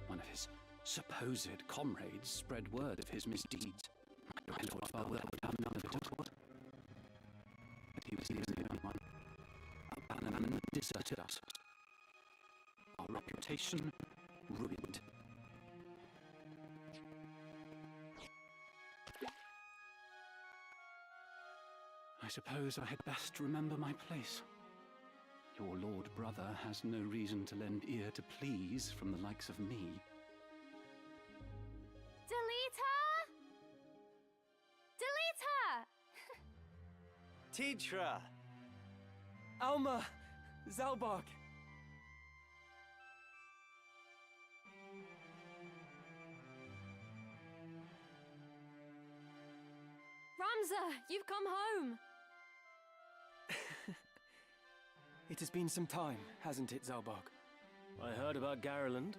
One of his supposed comrades spread word of his misdeeds. My grandfather would have none of it at all. But he was the only one. A man deserted us. Our reputation ruined. I suppose I had best remember my place. Your lord brother has no reason to lend ear to pleas from the likes of me. Delita! Delita! Tetra! Alma! Zalbark! Ramza, you've come home! It has been some time, hasn't it, Zalbark? I heard about Garland.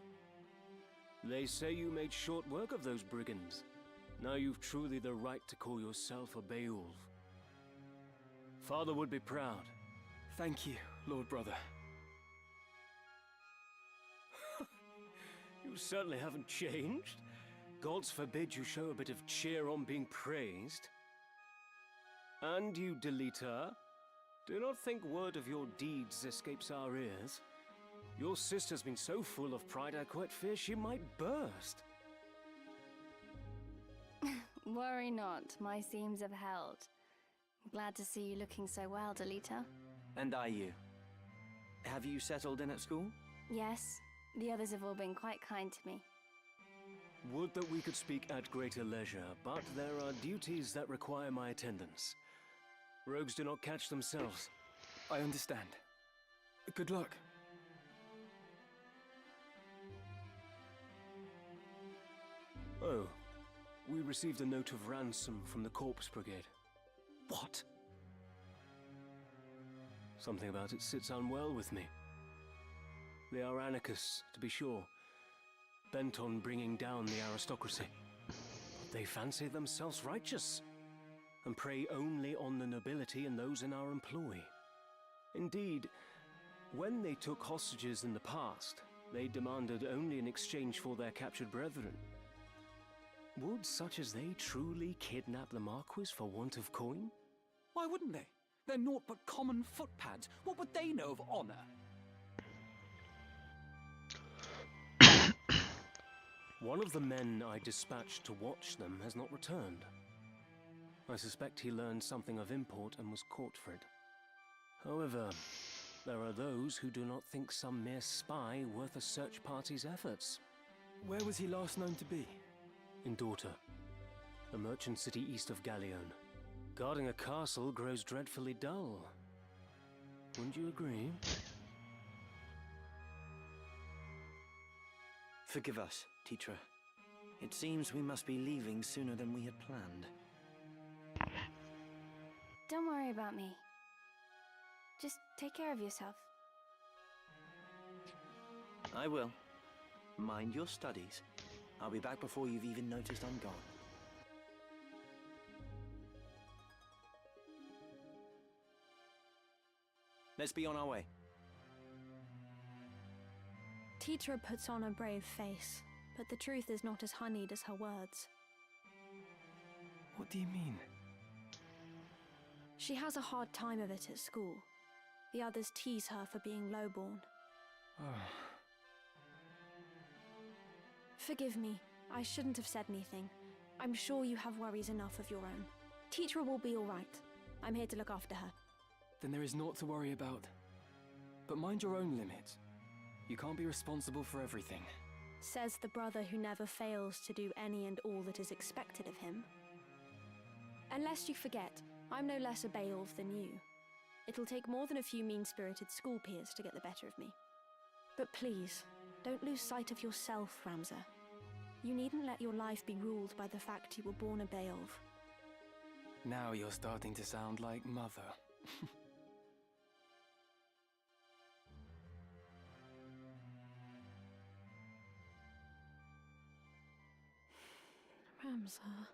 They say you made short work of those brigands. Now you've truly the right to call yourself a Beowulf. Father would be proud. Thank you, Lord Brother. You certainly haven't changed. Gods forbid you show a bit of cheer on being praised. And you, Delita, do not think word of your deeds escapes our ears. Your sister's been so full of pride I quite fear she might burst. Worry not, my seams have held. Glad to see you looking so well, Delita. And are you? Have you settled in at school? Yes, the others have all been quite kind to me. Would that we could speak at greater leisure, but there are duties that require my attendance. Rogues do not catch themselves. I understand. Good luck. Oh, we received a note of ransom from the Corpse Brigade. What? Something about it sits unwell with me. They are anarchists, to be sure, bent on bringing down the aristocracy. But they fancy themselves righteous, and prey only on the nobility and those in our employ. Indeed, when they took hostages in the past, they demanded only in exchange for their captured brethren. Would such as they truly kidnap the Marquis for want of coin? Why wouldn't they? They're naught but common footpads. What would they know of honor? One of the men I dispatched to watch them has not returned. I suspect he learned something of import and was caught for it. However, there are those who do not think some mere spy worth a search party's efforts. Where was he last known to be? In Dorta, a merchant city east of Galleon. Guarding a castle grows dreadfully dull. Wouldn't you agree? Forgive us, Tetra. It seems we must be leaving sooner than we had planned. Don't worry about me. Just take care of yourself. I will. Mind your studies. I'll be back before you've even noticed I'm gone. Let's be on our way. Tetra puts on a brave face, but the truth is not as honeyed as her words. What do you mean? She has a hard time of it at school. The others tease her for being lowborn. Oh. Forgive me, I shouldn't have said anything. I'm sure you have worries enough of your own. Tetra will be all right. I'm here to look after her. Then there is naught to worry about. But mind your own limits. You can't be responsible for everything. Says the brother who never fails to do any and all that is expected of him. Unless you forget, I'm no less a Beowulf than you. It'll take more than a few mean-spirited school peers to get the better of me. But please, don't lose sight of yourself, Ramza. You needn't let your life be ruled by the fact you were born a Beowulf. Now you're starting to sound like Mother. Ramza.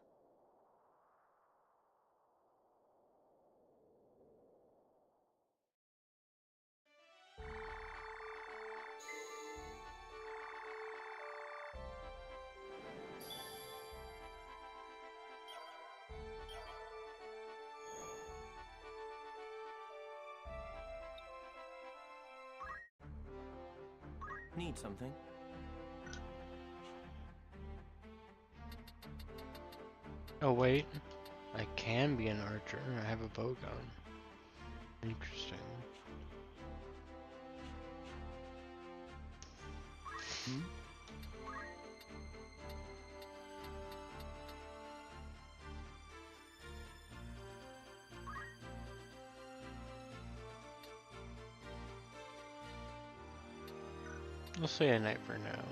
Need something? Oh wait, I can be an archer. I have a bow gun. Interesting. Hmm? We'll say a knight for now.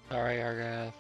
Sorry, Argath.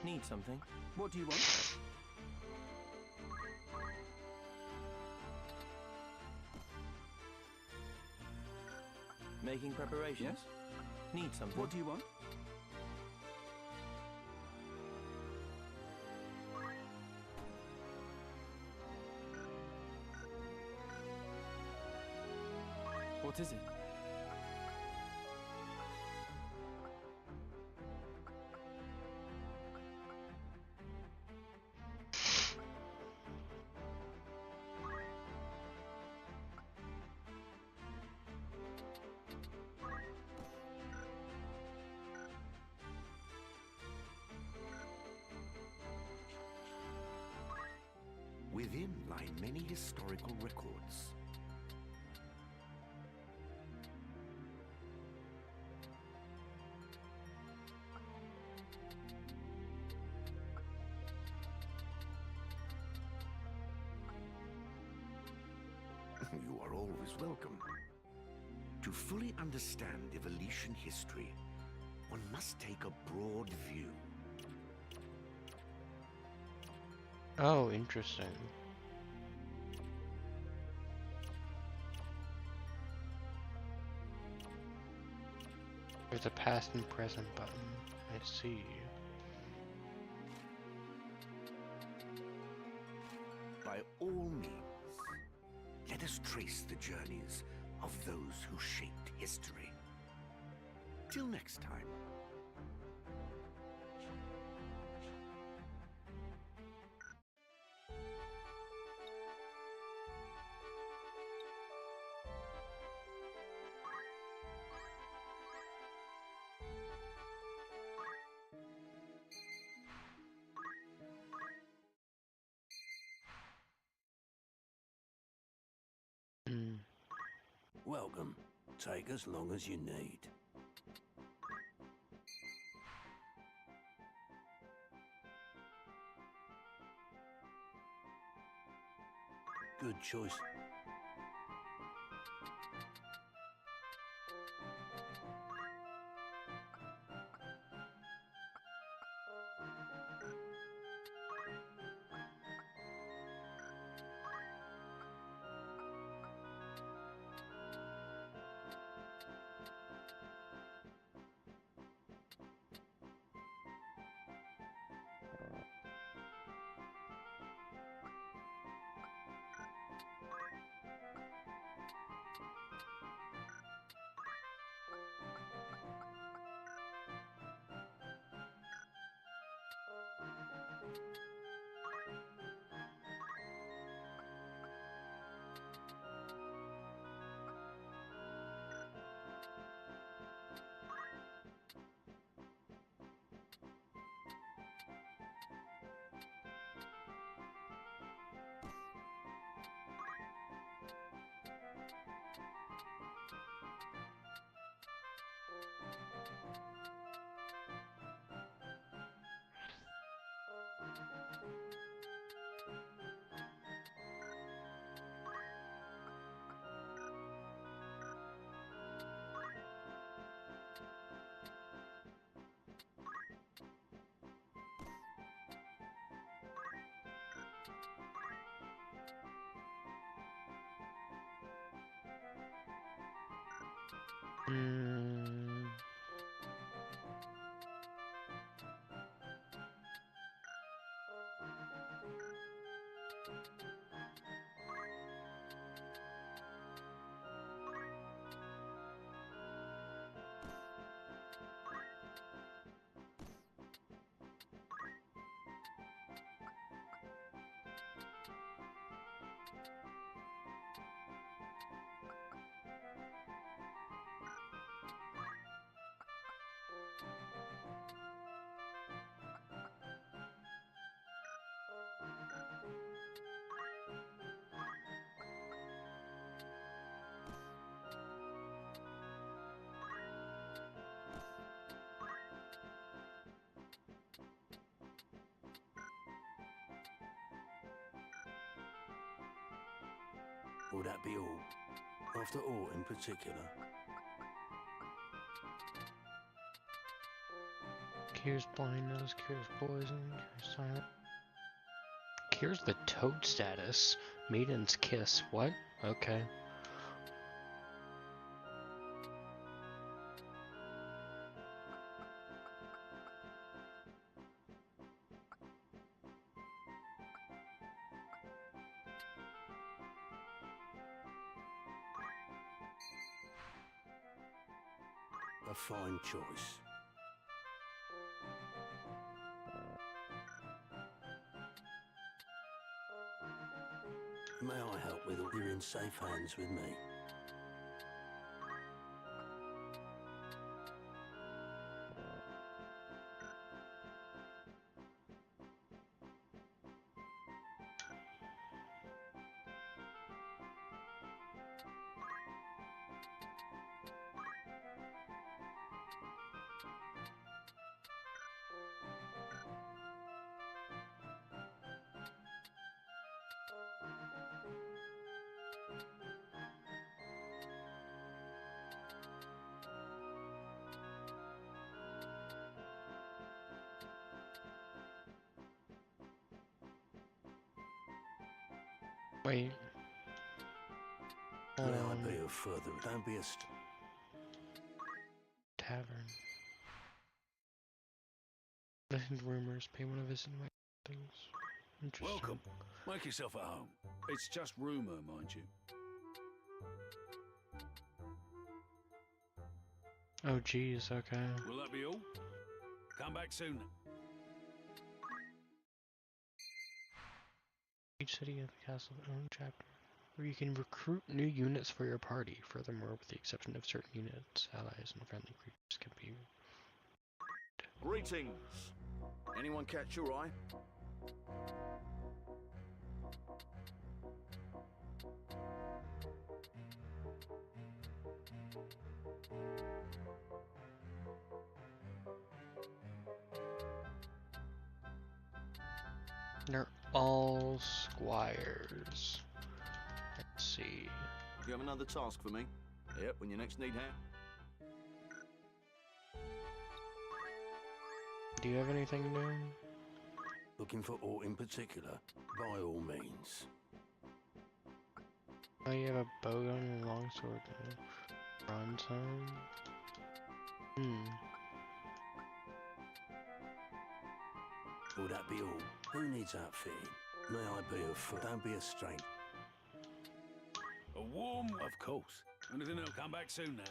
Need something? What do you want? Making preparations? Yes? Need something? What do you want? What is it? Within lie many historical records. You are always welcome. To fully understand Evolution history, one must take a broad view. Oh, interesting. There's a past and present button. I see. By all means, let us trace the journeys of those who shaped history. Till next time. Welcome. Take as long as you need. Good choice. Hmm. Will that be all? After all in particular? Cures blindness, cures poison, cures silence. Cures the toad status. Maiden's kiss. What? Okay. A fine choice. May I help with all? You're in safe hands with me. Wait. May I be of further? Don't be a tavern. Listen to rumors. Pay one of his things. Interesting. Welcome. Make yourself at home. It's just rumor, mind you. Oh, geez. Okay. Will that be all? Come back soon. Each city has the castle own chapter, where you can recruit new units for your party. Furthermore, with the exception of certain units, allies and friendly creatures can be. Greetings. Anyone catch your eye? They're all squires. Let's see. You have another task for me? Yep, when you next need help. Do you have anything new? Looking for aught in particular? By all means. Oh, you have a bowgun and a longsword and a bronze helm. Will that be all? Who needs outfitting? May I be of foot? Don't be a stranger. A warm, of course. Anything that'll come back soon now.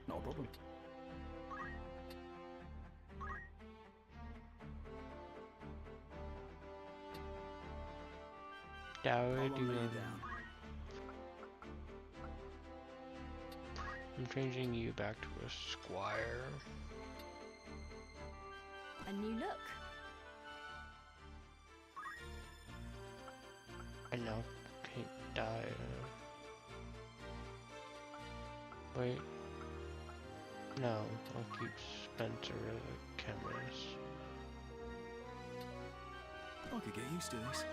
Not a problem. Dowd, I'll lay down. I'm changing you back to a squire. A new look. I now can't die. Wait. No, I'll keep Spencer as a chemist. I could get used to this.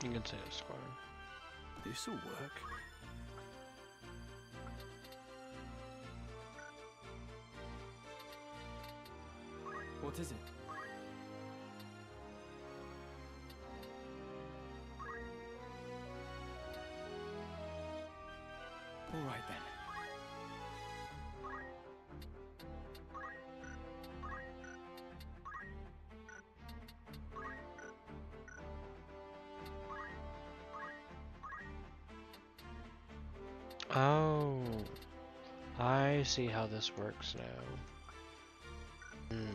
You can say a squadron. This'll work. What is it? All right then. Oh, I see how this works now. Hmm.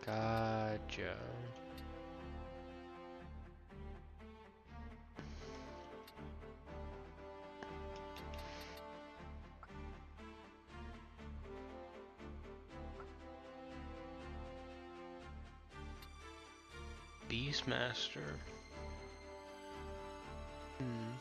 Gotcha. Beastmaster. Hmm.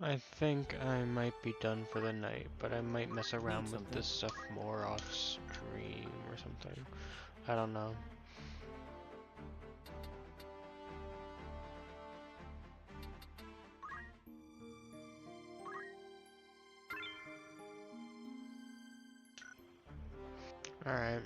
I think I might be done for the night, but I might mess around with this stuff more off stream or something. I don't know. Alright.